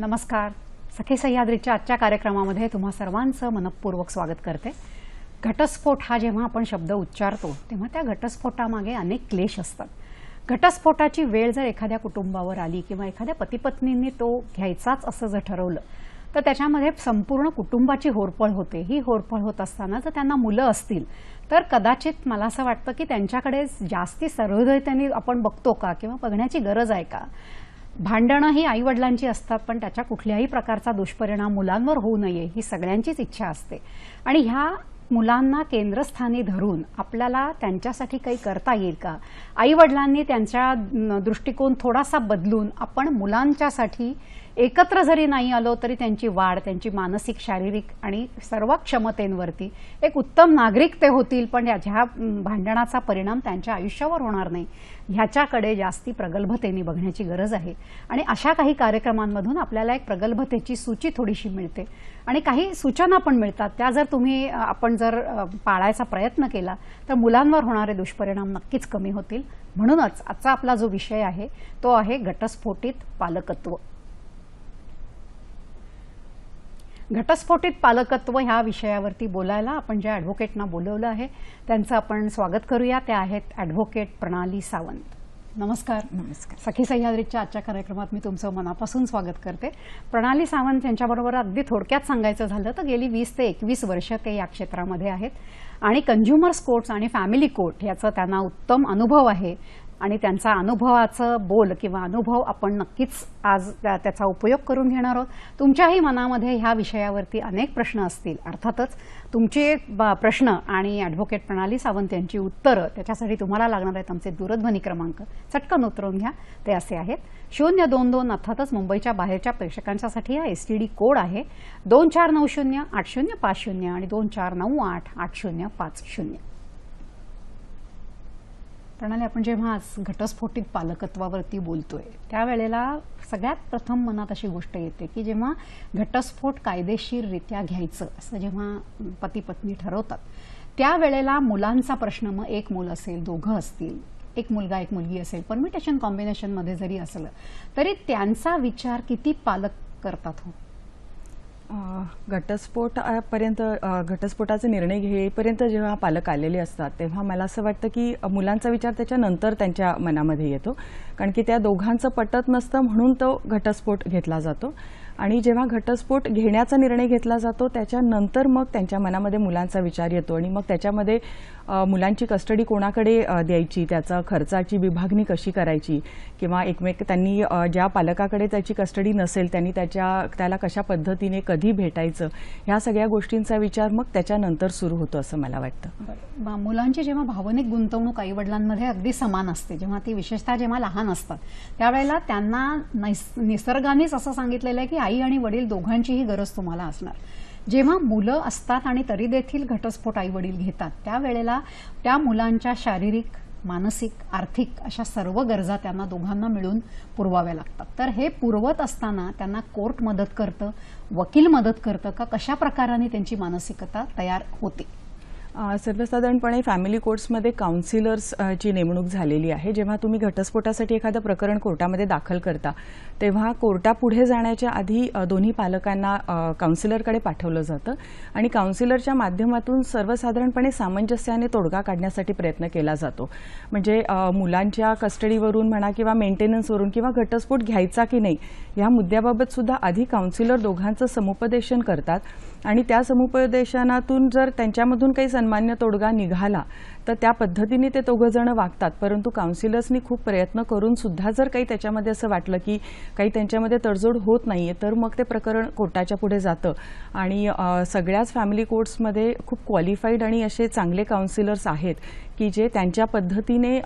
नमस्कार. सखी सह्याद्रीच्या आजच्या कार्यक्रमामध्ये तुम्हा सर्वांचं मनपूर्वक स्वागत करते. घटस्फोट हा जेव्हा आपण शब्द उच्चारतो तेव्हा त्या घटस्फोटामागे अनेक क्लेश असतात. घटस्फोटाची वेळ जर एखाद्या कुटुंबावर आली किंवा एखाद्या पतिपत्नींनी तो घ्यायचाच असं जर ठरवलं तर त्याच्यामध्ये संपूर्ण कुटुंबाची होरपळ होते. ही होरपळ होत असताना जर त्यांना मुलं असतील तर कदाचित मला असं वाटतं की त्यांच्याकडे जास्ती सहृदयतेने आपण बघतो का किंवा बघण्याची गरज आहे का. भांडणं ही आईवडिलांची असतात पण त्याच्या कुठल्याही प्रकारचा दुष्परिणाम मुलांवर होऊ नये ही सगळ्यांचीच इच्छा असते. आणि ह्या मुलांना केंद्रस्थानी धरून आपल्याला त्यांच्यासाठी काही करता येईल का. आईवडिलांनी त्यांचा दृष्टिकोन थोडासा बदलून आपण मुलांच्यासाठी एकत्र जरी नाही आलो तरी त्यांची वाढ, त्यांची मानसिक, शारीरिक आणि सर्व क्षमतेंवरती एक उत्तम नागरिक ते होतील, पण ह्या भांडणाचा परिणाम त्यांच्या आयुष्यावर होणार नाही ह्याच्याकडे जास्ती प्रगल्भतेने बघण्याची गरज आहे. आणि अशा काही कार्यक्रमांमधून आपल्याला एक प्रगल्भतेची सूची थोडीशी मिळते आणि काही सूचना पण मिळतात. त्या जर आपण जर पाळायचा प्रयत्न केला तर मुलांवर होणारे दुष्परिणाम नक्कीच कमी होतील. म्हणूनच आजचा आपला जो विषय आहे तो आहे घटस्फोटित पालकत्व. घटस्फोटित पालकत्व ह्या विषयावरती बोलायला आपण ज्या ॲडव्होकेटना बोलवलं आहे त्यांचं आपण स्वागत करूया. त्या आहेत ॲडव्होकेट प्रणाली सावंत. नमस्कार. नमस्कार. सखी सह्याद्रीच्या आजच्या कार्यक्रमात मी तुमचं मनापासून स्वागत करते. प्रणाली सावंत यांच्याबरोबर अगदी थोडक्यात सांगायचं झालं तर गेली 20 ते 21 वर्ष ते या क्षेत्रामध्ये आहेत आणि कंझ्युमर्स कोर्ट्स आणि फॅमिली कोर्ट याचा त्यांना उत्तम अनुभव आहे आणि त्यांचा अनुभवाचं बोल किंवा अनुभव आपण नक्कीच आज त्याचा उपयोग करून घेणार आहोत. तुमच्याही मनामध्ये ह्या विषयावरती अनेक प्रश्न असतील. अर्थातच तुमचे प्रश्न आणि ॲडव्होकेट प्रणाली सावंत यांची उत्तरं त्याच्यासाठी तुम्हाला लागणार आहेत आमचे दूरध्वनी क्रमांक. चटकन उतरवून घ्या. ते असे आहेत 022. अर्थातच मुंबईच्या बाहेरच्या प्रेक्षकांसाठी हा STD कोड आहे 24908050 आणि 24988050. प्रणाली, आपण जेव्हा आज घटस्फोटित पालकत्वावरती बोलतोय त्यावेळेला सगळ्यात प्रथम मनात अशी गोष्ट येते की जेव्हा घटस्फोट कायदेशीररित्या घ्यायचं असं जेव्हा पती पत्नी ठरवतात त्यावेळेला मुलांचा प्रश्न, मग एक मूल असेल, दोघं असतील, एक मुलगा एक मुलगी असेल, परमिटेशन कॉम्बिनेशनमध्ये जरी असलं तरी त्यांचा विचार किती पालक करतात. हो, घटस्फोटाचा निर्णय घेईपर्यंत जेव्हा पालक आलेले असतात तेव्हा मला असं वाटतं की मुलांचा विचार त्याच्यानंतर त्यांच्या मनामध्ये येतो, कारण की त्या दोघांचं पटत नसतं म्हणून तो घटस्फोट घेतला जातो. आणि जेव्हा घटस्फोट घेण्याचा निर्णय घेतला जातो त्याच्यानंतर मग त्यांच्या मनामध्ये मुलांचा विचार येतो आणि मग त्याच्यामध्ये मुलांची कस्टडी कोणाकडे द्यायची, त्याचा खर्चाची विभागणी कशी करायची किंवा त्यांनी ज्या पालकाकडे त्याची कस्टडी नसेल त्यांनी त्याला कशा पद्धतीने कधी भेटायचं ह्या सगळ्या गोष्टींचा विचार मग त्याच्यानंतर सुरू होतो असं मला वाटतं. मुलांची जेव्हा भावनिक गुंतवणूक आईवडिलांमध्ये अगदी समान असते, जेव्हा ती विशेषतः जेव्हा लहान असतात त्यावेळेला त्यांना निसर्गानेच असं सांगितलेलं आहे की आई आणि वडील दोघांचीही गरज तुम्हाला असणार. जेव्हा मुलं असतात आणि तरी देखील घटस्फोट आई वडील घेतात त्यावेळेला त्या मुलांच्या शारीरिक, मानसिक, आर्थिक अशा सर्व गरजा त्यांना दोघांना मिळून पुरवाव्या लागतात. तर हे पुरवत असताना त्यांना कोर्ट मदत करतं, वकील मदत करतं का, कशा प्रकाराने त्यांची मानसिकता तयार होते. सर्वसाधारणपणे फॅमिली कोर्ट्समध्ये काउन्सिलर्सची नेमणूक झालेली आहे. जेव्हा तुम्ही घटस्फोटासाठी एखादं प्रकरण कोर्टामध्ये दाखल करता तेव्हा कोर्टापुढे जाण्याच्या आधी दोन्ही पालकांना काउन्सिलरकडे पाठवलं जातं आणि काउन्सिलरच्या माध्यमातून सर्वसाधारणपणे सामंजस्याने तोडगा काढण्यासाठी प्रयत्न केला जातो. म्हणजे मुलांच्या कस्टडीवरून म्हणा किंवा मेंटेनन्सवरून किंवा घटस्फोट घ्यायचा की नाही ह्या मुद्द्याबाबत सुद्धा आधी काउन्सिलर दोघांचं समुपदेशन करतात आणि त्या समुपदेशनातून जर त्यांच्यामधून काही सन्मान्य तोडगा निघाला तर त्या पद्धतीने ते दोघं जण वागतात. परंतु काउन्सिलर्सनी खूप प्रयत्न करून सुद्धा जर काही त्याच्यामध्ये असं वाटलं की काही त्यांच्यामध्ये तडजोड होत नाहीये तर मग ते प्रकरण कोर्टाच्या पुढे जातं आणि सगळ्याच फॅमिली कोर्ट्समध्ये खूप क्वालिफाईड आणि असे चांगले काउन्सिलर्स आहेत की जे त्यांच्या पद्धतीने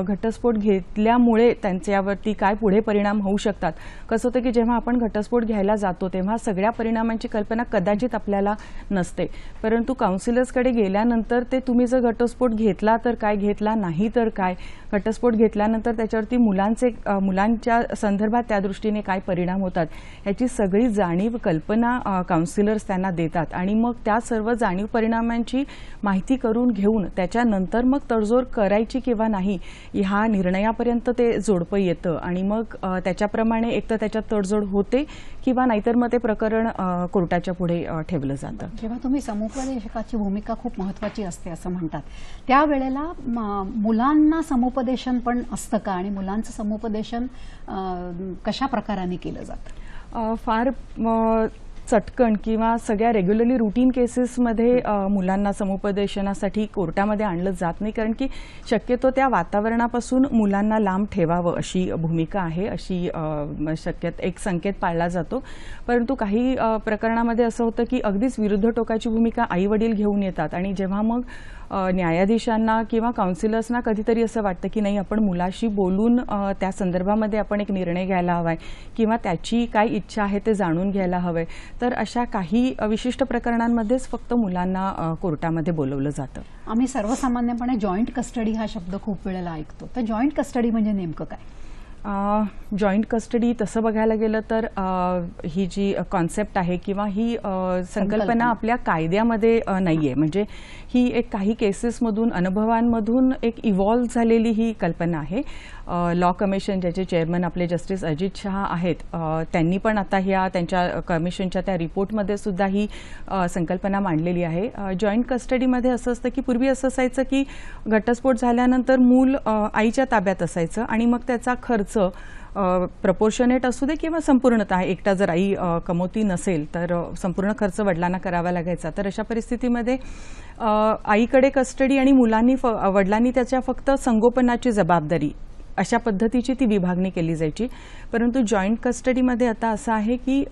घटस्फोट घेतल्यामुळे त्यांच्यावरती काय पुढे परिणाम होऊ शकतात. कसं होतं की जेव्हा आपण घटस्फोट घ्यायला जातो तेव्हा सगळ्या परिणामांची कल्पना कदाचित आपल्याला नसते, परंतु काउन्सिलर्सकडे गेल्यानंतर ते तुम्ही जर घटस्फोट घेतला तर काय, घेतला नाही तर काय, घटस्फोट घेतल्यानंतर त्याच्यावरती मुलांच्या संदर्भात त्या दृष्टीने काय परिणाम होतात याची सगळी जाणीव कल्पना काउन्सिलर्स त्यांना देतात आणि मग त्या सर्व जाणीव परिणामांची माहिती करून घेऊन त्याच्यानंतर मग तडजोड करायची किंवा नाही ह्या निर्णयापर्यंत ते जोडपं येतं आणि मग त्याच्याप्रमाणे एक तर त्याच्यात तडजोड होते किंवा नाहीतर मग ते प्रकरण कोर्टाच्या पुढे ठेवलं जातं. जेव्हा तुम्ही समुपदेशकाची भूमिका खूप महत्त्वाची असते असं म्हणतात, त्यावेळेला मुलांना समुपदेशन पण असतं का आणि मुलांचं समुपदेशन कशा प्रकाराने केलं जातं? फार चटकन किंवा सगळ्या रेग्युलरली रुटीन केसेसमध्ये मुलांना समुपदेशनासाठी कोर्टामध्ये आणलं जात नाही, कारण की शक्यतो त्या वातावरणापासून मुलांना लांब ठेवावं अशी भूमिका आहे, अशी एक संकेत पाळला जातो. परंतु काही प्रकरणामध्ये असं होतं की अगदीच विरुद्ध टोकाची भूमिका आई वडील घेऊन येतात आणि जेव्हा मग न्यायाधीशांना किंवा काउन्सिलर्सना कधीतरी असं वाटतं की नाही आपण मुलाशी बोलून त्या संदर्भामध्ये आपण एक निर्णय घ्यायला हवाय किंवा त्याची काय इच्छा आहे ते जाणून घ्यायला हवंय, तर अशा काही विशिष्ट प्रकरणांमध्येच फक्त मुलांना कोर्टामध्ये बोलवलं जातं. आम्ही सर्वसामान्यपणे जॉईंट कस्टडी हा शब्द खूप वेळेला ऐकतो, तर जॉईंट कस्टडी म्हणजे नेमकं काय? जॉईंट कस्टडी तसं बघायला गेलं तर ही जी कॉन्सेप्ट आहे किंवा ही संकल्पना आपल्या कायद्यामध्ये नाहीये, म्हणजे ही एक काही केसेसमधून अनुभवांमधून एक इव्हॉल्व झालेली ही कल्पना आहे. लॉ कमिशन ज्याचे चेअरमन आपले जस्टिस अजित शहा आहेत, त्यांनी पण आता ह्या त्यांच्या कमिशनच्या त्या रिपोर्टमध्ये सुद्धा ही संकल्पना मांडलेली आहे. जॉईंट कस्टडीमध्ये असं असतं की पूर्वी असं असायचं की घटस्फोट झाल्यानंतर मूल आईच्या ताब्यात असायचं आणि मग त्याचा खर्च प्रपोर्शनेट असू दे किंवा संपूर्णतः एकटा जर आई कमवती नसेल तर संपूर्ण खर्च वडिलांना करावा लागायचा. तर अशा परिस्थितीमध्ये आईकडे कस्टडी आणि वडिलांनी त्याच्या फक्त संगोपनाची जबाबदारी अशा पद्धतीची ती विभागणी केली जायची. परंतु जॉईंट कस्टडीमध्ये आता असं आहे की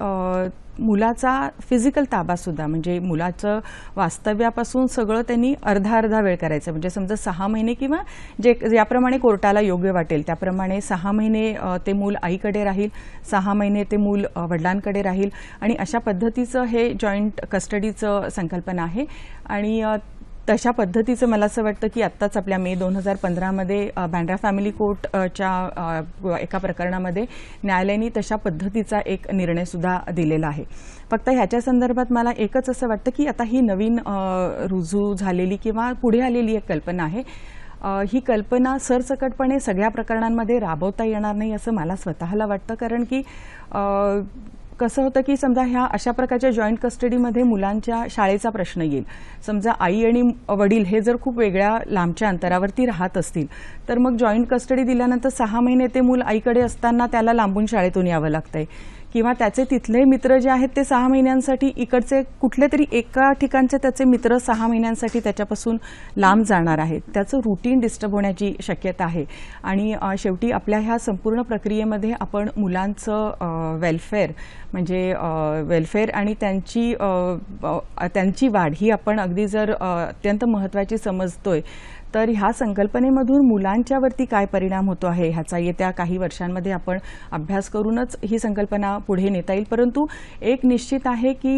मुलाचा फिजिकल ताबासुद्धा, म्हणजे मुलाचं वास्तव्यापासून सगळं त्यांनी अर्धा वेळ करायचं. म्हणजे समजा 6 महिने किंवा ज्याप्रमाणे कोर्टाला योग्य वाटेल त्याप्रमाणे 6 महिने ते मूल आईकडे राहील, 6 महिने ते मूल वडिलांकडे राहील आणि अशा पद्धतीचं हे जॉईंट कस्टडीचं संकल्पना आहे. आणि तशा पद्धतीचं मला असं वाटतं की आत्ताच आपल्या मे 2015मध्ये बँड्रा फॅमिली कोर्टच्या एका प्रकरणामध्ये न्यायालयाने तशा पद्धतीचा एक निर्णय सुद्धा दिलेला आहे. फक्त ह्याच्या संदर्भात मला एकच असं वाटतं की आता ही नवीन रुजू झालेली किंवा पुढे आलेली एक कल्पना आहे. ही कल्पना सरसकटपणे सगळ्या प्रकरणांमध्ये राबवता येणार नाही असं मला स्वतःला वाटतं, कारण की कसं होतं की समजा ह्या अशा प्रकारच्या जॉईंट कस्टडीमध्ये मुलांच्या शाळेचा प्रश्न येईल. समजा आई आणि वडील हे जर खूप वेगळ्या लांबच्या अंतरावरती राहत असतील तर मग जॉईंट कस्टडी दिल्यानंतर 6 महिने ते मूल आईकडे असताना त्याला लांबून शाळेतून यावं लागतंय किंवा त्याचे तिथले मित्र जे आहेत ते 6 महिन्यांसाठी इकडचे कुठले तरी एका ठिकाणचे त्याचे मित्र 6 महिन्यांसाठी त्याच्यापासून लांब जाणार आहेत. त्याचं रुटीन डिस्टर्ब होण्याची शक्यता आहे. आणि शेवटी आपल्या ह्या संपूर्ण प्रक्रियेमध्ये आपण मुलांचं वेलफेअर म्हणजे वेलफेअर आणि त्यांची वाढ ही आपण अगदी जर अत्यंत महत्त्वाची समजतोय तर ह्या संकल्पनेमधून मुलांच्यावरती काय परिणाम होतो आहे ह्याचा येत्या काही वर्षांमध्ये आपण अभ्यास करूनच ही संकल्पना पुढे नेता येईल. परंतु एक निश्चित आहे की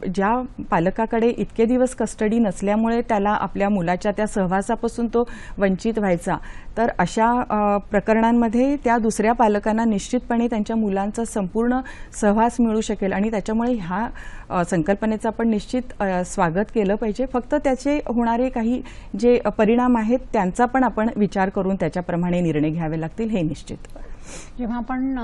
ज्या पालकाकडे इतके दिवस कस्टडी नसल्यामुळे त्याला आपल्या मुलाच्या त्या सहवासापासून तो वंचित व्हायचा, तर अशा प्रकरणांमध्ये त्या दुसऱ्या पालकांना निश्चितपणे त्यांच्या मुलांचा संपूर्ण सहवास मिळू शकेल आणि त्याच्यामुळे ह्या संकल्पनेचं आपण निश्चित स्वागत केलं पाहिजे. फक्त त्याचे होणारे काही जे परिणाम आहेत त्यांचा पण आपण विचार करून त्याच्याप्रमाणे निर्णय घ्यावे लागतील हे निश्चित. जेव्हा आपण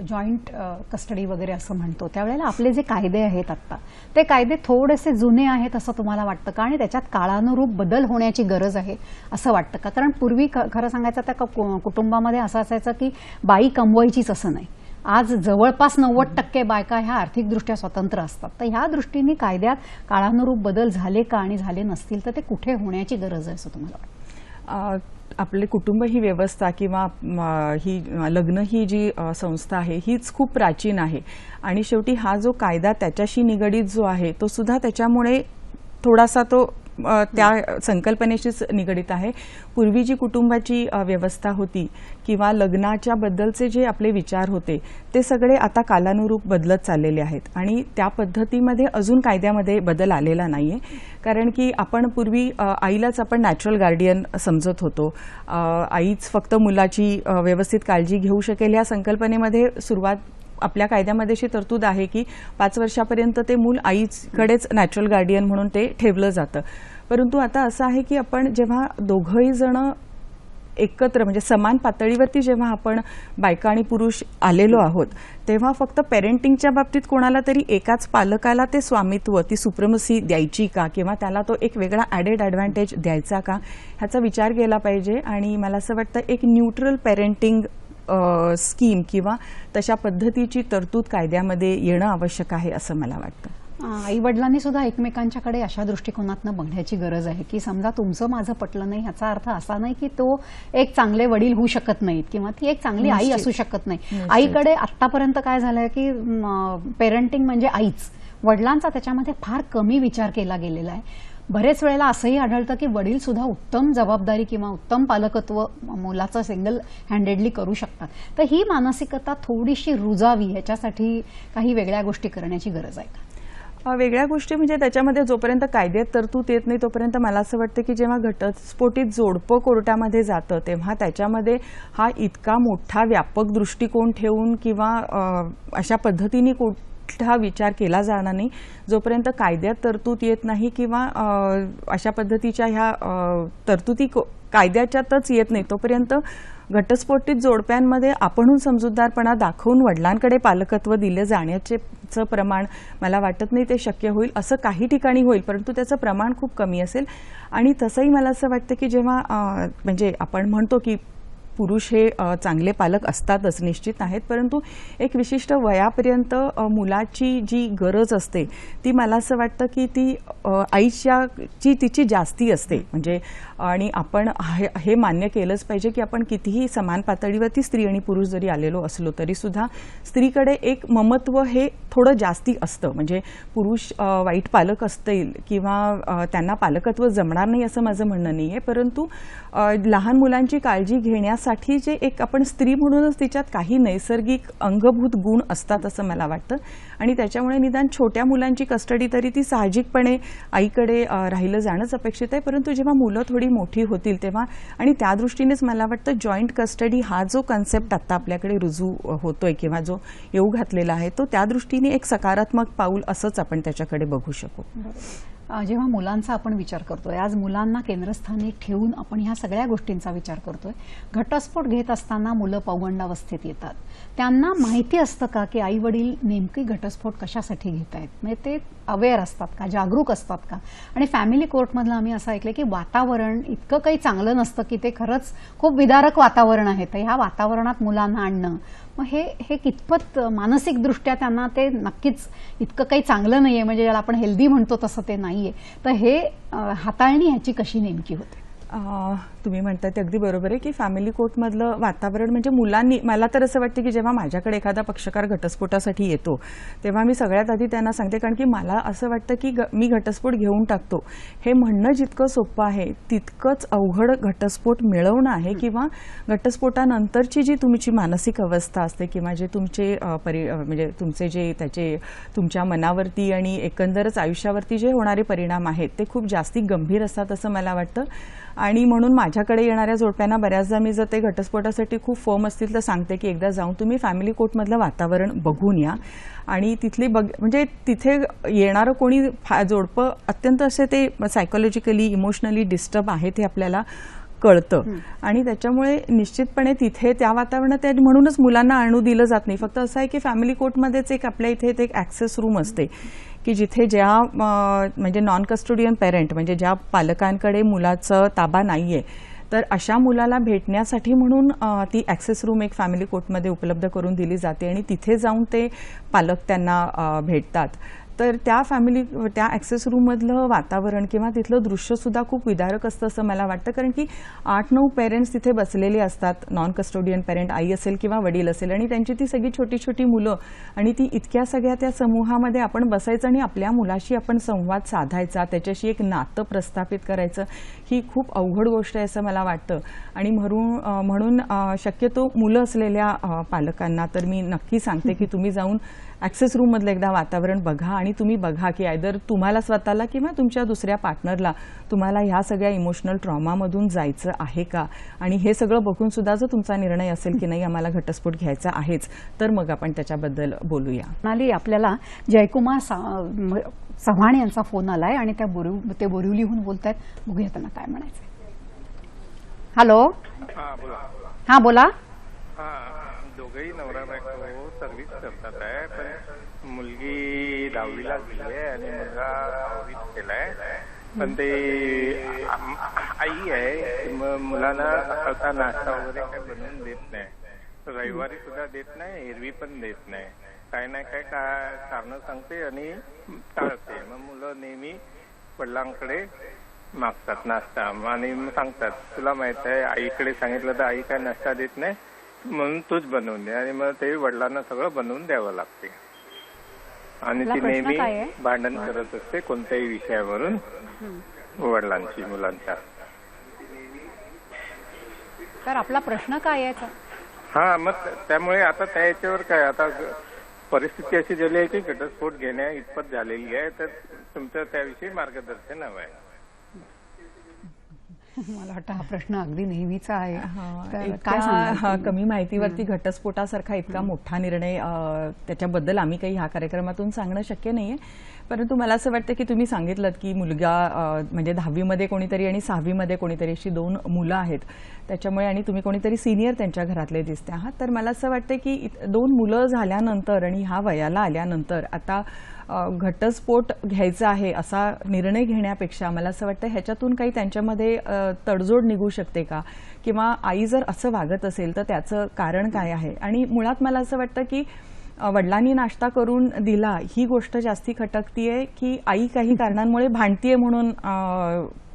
जॉईंट कस्टडी वगैरे असं म्हणतो त्यावेळेला आपले जे कायदे आहेत आत्ता ते कायदे थोडेसे जुने आहेत असं तुम्हाला वाटतं का आणि त्याच्यात काळानुरूप बदल होण्याची गरज आहे असं वाटतं का? कारण पूर्वी खरं सांगायचं तर कुटुंबामध्ये असं असायचं की बाई कमवायचीच असं नाही. आज जवळपास 90% बायका ह्या आर्थिकदृष्ट्या स्वतंत्र असतात. तर ह्या दृष्टीने कायद्यात काळानुरूप बदल झाले का आणि झाले नसतील तर ते कुठे होण्याची गरज आहे असं तुम्हाला वाटतं? आपले कुटुंब ही व्यवस्था किंवा ही लग्न ही जी संस्था आहे हीच खूप प्राचीन आहे आणि शेवटी हा जो कायदा त्याच्याशी निगडीत जो आहे तो सुद्धा त्याच्यामुळे थोडासा तो त्या संकल्पनेशीच निगडित आहे. पूर्वी जी कुटुंबाची व्यवस्था होती किंवा लग्नाच्या बद्दलचे जे आपले विचार होते ते सगळे आता कालानुरूप बदलत चाललेले आहेत आणि त्या पद्धतीमध्ये अजून कायद्यामध्ये बदल आलेला नाहीये. कारण की आपण पूर्वी आईलाच आपण नॅचरल गार्डियन समजत होतो. आईच फक्त मुलाची व्यवस्थित काळजी घेऊ शकेल या संकल्पनेमध्ये सुरुवात आपल्या कायद्यामध्ये अशी तरतूद आहे की 5 वर्षापर्यंत ते मूल आईकडेच नॅचरल गार्डियन म्हणून ते ठेवलं जातं. परंतु आता असं आहे की आपण जेव्हा दोघंही जण एकत्र म्हणजे समान पातळीवरती जेव्हा आपण बायका आणि पुरुष आलेलो आहोत तेव्हा फक्त पेरेंटिंगच्या बाबतीत कोणाला तरी एकाच पालकाला ते स्वामित्व ती सुप्रमसी द्यायची का किंवा त्याला तो एक वेगळा ॲडेड ॲडव्हान्टेज द्यायचा का ह्याचा विचार केला पाहिजे. आणि मला असं वाटतं एक न्यूट्रल पेरेंटिंग स्कीम किंवा तशा पद्धतीची तरतूद कायद्यामध्ये येणं आवश्यक आहे असं मला वाटतं. आई वडिलांनी सुद्धा एकमेकांच्याकडे अशा दृष्टिकोनातनं बघण्याची गरज आहे की समजा तुमचं माझं पटलं नाही याचा अर्थ असा नाही की तो एक चांगले वडील होऊ शकत नाहीत किंवा ती एक चांगली आई असू शकत नाही. आईकडे आतापर्यंत काय झालंय की पेरेंटिंग म्हणजे आईच, वडिलांचा त्याच्यामध्ये फार कमी विचार केला गेलेला आहे. बरेच वेळेला असंही आढळतं की वडील सुद्धा उत्तम जबाबदारी किंवा उत्तम पालकत्व मुलाचं सिंगल हँडेडली करू शकतात. तर ही मानसिकता थोडीशी रुजावी ह्याच्यासाठी काही वेगळ्या गोष्टी करण्याची गरज आहे का? वेगळ्या गोष्टी म्हणजे त्याच्यामध्ये जोपर्यंत कायद्यात तरतूद येत नाही तोपर्यंत मला असं वाटतं की जेव्हा घटस्फोटित जोडपं कोर्टामध्ये जातं तेव्हा त्याच्यामध्ये हा इतका मोठा व्यापक दृष्टिकोन ठेवून किंवा अशा पद्धतीने कुठला विचार केला जाणार नाही जोपर्यंत कायद्यात तरतूद येत नाही किंवा अशा पद्धतीच्या ह्या तरतुदी कायद्याच्यातच येत नाही तोपर्यंत घटस्फोटित जोडप्यांमध्ये आपणहून समजूतदारपणा दाखवून वडिलांकडे पालकत्व दिले जाण्याचे प्रमाण मला वाटत नाही ते शक्य होईल. असं काही ठिकाणी होईल परंतु त्याचं प्रमाण खूप कमी असेल. आणि तसंही मला असं वाटतं की जेव्हा म्हणजे आपण म्हणतो की पुरुष हे चांगले पालक असतातच निश्चित आहेत परंतु एक विशिष्ट वयापर्यंत मुलाची जी गरज असते ती मला असं वाटतं की ती आईची तिची जास्ती असते. म्हणजे आणि आपण हे मान्य केलंच पाहिजे की आपण कितीही समान पातळीवरती स्त्री आणि पुरुष जरी आलेलो असलो तरी सुद्धा स्त्रीकडे एक ममत्व हे थोडं जास्ती असतं. म्हणजे पुरुष वाईट पालक असतील किंवा त्यांना पालकत्व जमणार नाही असं माझं म्हणणं नाही आहे परंतु लहान मुलांची काळजी घेण्यासाठी जे एक आपण स्त्री म्हणूनच तिच्यात काही नैसर्गिक अंगभूत गुण असतात असं मला वाटतं. आणि त्याच्यामुळे निदान छोट्या मुलांची कस्टडी तरी ती साहजिकपणे आईकडे राहिलं जाणंच अपेक्षित आहे. परंतु जेव्हा मुलं थोडी मोठी होतील तेव्हा आणि त्या दृष्टीनेच मला वाटतं जॉईंट कस्टडी हा जो कन्सेप्ट आता आपल्याकडे रुजू होतोय किंवा जो येऊ घातलेला आहे तो त्या दृष्टीने एक सकारात्मक पाऊल असंच आपण त्याच्याकडे बघू शकू. जेव्हा मुलांचा आपण विचार करतोय आज मुलांना केंद्रस्थानी ठेवून आपण ह्या सगळ्या गोष्टींचा विचार करतोय. घटस्फोट घेत असताना मुलं पौगंडावस्थेत येतात. त्यांना माहिती असतं का की आई वडील नेमकी घटस्फोट कशासाठी घेत आहेत? म्हणजे ते अवेअर असतात का, जागरूक असतात का? आणि फॅमिली कोर्टमधलं आम्ही असं ऐकलं की वातावरण इतकं काही चांगलं नसतं की ते खरंच खूप विदारक वातावरण आहे. तर ह्या वातावरणात मुलांना आणणं मग हे कितपत मानसिकदृष्ट्या त्यांना ते नक्कीच इतकं काही चांगलं नाहीये म्हणजे ज्याला आपण हेल्दी म्हणतो तसं ते नाहीये. तर हे हाताळणी ह्याची कशी नेमकी होते? तुम्ही म्हणताय ते अगदी बरोबर आहे की फॅमिली कोर्टमधलं वातावरण म्हणजे मुलांनी मला तर असं वाटतं की जेव्हा माझ्याकडे एखादा पक्षकार घटस्फोटासाठी येतो तेव्हा मी सगळ्यात आधी त्यांना सांगते कारण की मला असं वाटतं की मी घटस्फोट घेऊन टाकतो हे म्हणणं जितकं सोपं आहे तितकंच अवघड घटस्फोट मिळवणं आहे किंवा घटस्फोटानंतरची जी तुमची मानसिक अवस्था असते किंवा जे तुमचे म्हणजे तुमचे जे त्याचे तुमच्या मनावरती आणि एकंदरच आयुष्यावरती जे होणारे परिणाम आहेत ते खूप जास्ती गंभीर असतात असं मला वाटतं. आणि म्हणून माझ्याकडे येणाऱ्या जोडप्यांना बऱ्याचदा मी जर ते घटस्फोटासाठी खूप फर्म असतील तर सांगते की एकदा जाऊन तुम्ही फॅमिली कोर्टमधलं वातावरण बघून या आणि तिथली म्हणजे तिथे येणारं कोणी जोडपं अत्यंत असे ते सायकोलॉजिकली इमोशनली डिस्टर्ब आहे ते आपल्याला कळतं आणि त्याच्यामुळे निश्चितपणे तिथे त्या वातावरणात म्हणूनच मुलांना आणू दिलं जात नाही. फक्त असं आहे की फॅमिली कोर्टमध्येच एक आपल्या इथे एक ॲक्सेस रूम असते की जिथे ज्या म्हणजे नॉन कस्टोडियन पेरेंट म्हणजे ज्या पालकांकडे मुलाचं ताबा नाहीये तर अशा मुलाला भेटण्यासाठी म्हणून ती ॲक्सेस रूम एक फॅमिली कोर्टमध्ये उपलब्ध करून दिली जाते आणि तिथे जाऊन ते पालक त्यांना भेटतात. तर त्या ॲक्सेस रूममधलं वातावरण किंवा तिथलं दृश्यसुद्धा खूप विदारक असतं असं मला वाटतं. कारण की 8-9 पेरेंट्स तिथे बसलेले असतात, नॉन कस्टोडियन पेरेंट, आई असेल किंवा वडील असेल, आणि त्यांची ती सगळी छोटी छोटी मुलं, आणि ती इतक्या सगळ्या त्या समूहामध्ये आपण बसायचं आणि आपल्या मुलाशी आपण संवाद साधायचा, त्याच्याशी एक नातं प्रस्थापित करायचं, ही खूप अवघड गोष्ट आहे असं मला वाटतं. आणि म्हणून शक्यतो मुलं असलेल्या पालकांना तर मी नक्की सांगते की तुम्ही जाऊन ॲक्सेस रूममधलं एकदा वातावरण बघा, आणि तुम्ही बघा की आयदर तुम्हाला स्वतःला किंवा तुमच्या दुसऱ्या पार्टनरला तुम्हाला ह्या सगळ्या इमोशनल ट्रॉमामधून जायचं आहे का, आणि हे सगळं बघून सुद्धा जर तुमचा निर्णय असेल की नाही आम्हाला घटस्फोट घ्यायचा आहेच, तर मग आपण त्याच्याबद्दल बोलूया. म्हणाली आपल्याला जयकुमार चव्हाण यांचा फोन आलाय आणि ते बोरिवलीहून बोलतायत. बघूया त्यांना काय म्हणायचंय. हॅलो. हा बोला. दोघेही नवरा बायको सर्व्हिस करतात आहे, पण मुलगी 10वीला गेली आहे आणि मुलगा 6वीत गेलाय. पण ते आई आहे, मुलांना सकाळचा नाश्ता वगैरे काही बनवून देत नाही, रविवारी सुद्धा देत नाही, एरवी पण देत नाही. काय नाही काय कारण सांगते आणि टाळते. मग मुलं नेहमी वडिलांकडे मागतात नाश्ता आणि सांगतात तुला माहित आहे आईकडे सांगितलं तर आई काय नाश्ता देत नाही, म्हणून तूच बनवून दे. आणि मग ते वडिलांना सगळं बनवून द्यावं लागते. आणि ती नेहमी भांडण करत असते कोणत्याही विषयावरून वडिलांची मुलांच्या. तर आपला प्रश्न काय आहे? हा, मग त्यामुळे आता त्या याच्यावर काय, आता परिस्थिती अशी झाली आहे की घटस्फोट घेण्या इतपत झालेली आहे, तर तुमचं त्याविषयी मार्गदर्शन हवं आहे. मला वाटतं हा प्रश्न अगदी नेहमीचा आहे. कमी माहितीवरती घटस्फोटासारखा इतका मोठा निर्णय, त्याच्याबद्दल आम्ही काही ह्या कार्यक्रमातून सांगणं शक्य नाहीये. परंतु मला असं वाटतं की तुम्ही सांगितलं की मुलगा म्हणजे 10वीमध्ये कोणीतरी आणि 6वीमध्ये कोणीतरी, अशी 2 मुलं आहेत त्याच्यामुळे, आणि तुम्ही कोणीतरी सिनियर त्यांच्या घरातले दिसते आहात. तर मला असं वाटतं की 2 मुलं झाल्यानंतर आणि ह्या वयाला आल्यानंतर आता घटस्फोट घ्यायचा आहे असा निर्णय घेण्यापेक्षा मला असं वाटतं ह्याच्यातून काही त्यांच्यामध्ये तडजोड निघू शकते का, किंवा आई जर असं वागत असेल तर त्याचं कारण काय आहे. आणि मुळात मला असं वाटतं की वडिलांनी नाश्ता करून दिला ही गोष्ट जास्ती खटकतीये की आई काही कारणांमुळे भांडतीये म्हणून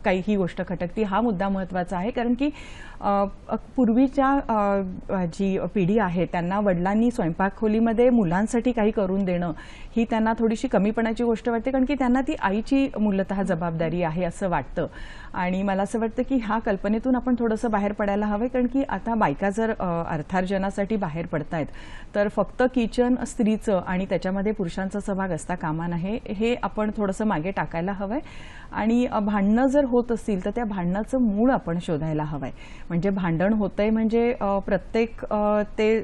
काही ही गोष्ट खटकती, हा मुद्दा महत्त्वाचा आहे. कारण की पूर्वीच्या जी पिढी आहे त्यांना वडिलांनी स्वयंपाकखोलीमध्ये मुलांसाठी काही करून देणं ही त्यांना थोडीशी कमीपणाची गोष्ट वाटते, कारण की त्यांना ती आईची मूलतः जबाबदारी आहे असं वाटतं. आणि मला असं वाटतं की ह्या कल्पनेतून आपण थोडंसं बाहेर पडायला हवं, कारण की आता बायका जर अर्थार्जनासाठी बाहेर पडतायत तर फक्त किचन स्त्रीचं आणि त्याच्यामध्ये पुरुषांचा सहभाग असता कामा नये, हे आपण थोडंसं मागे टाकायला हवंय. आणि भांडणं जर होत असतील तर त्या भांडणाचं मूळ आपण शोधायला हवंय. म्हणजे भांडण होतंय म्हणजे प्रत्येक ते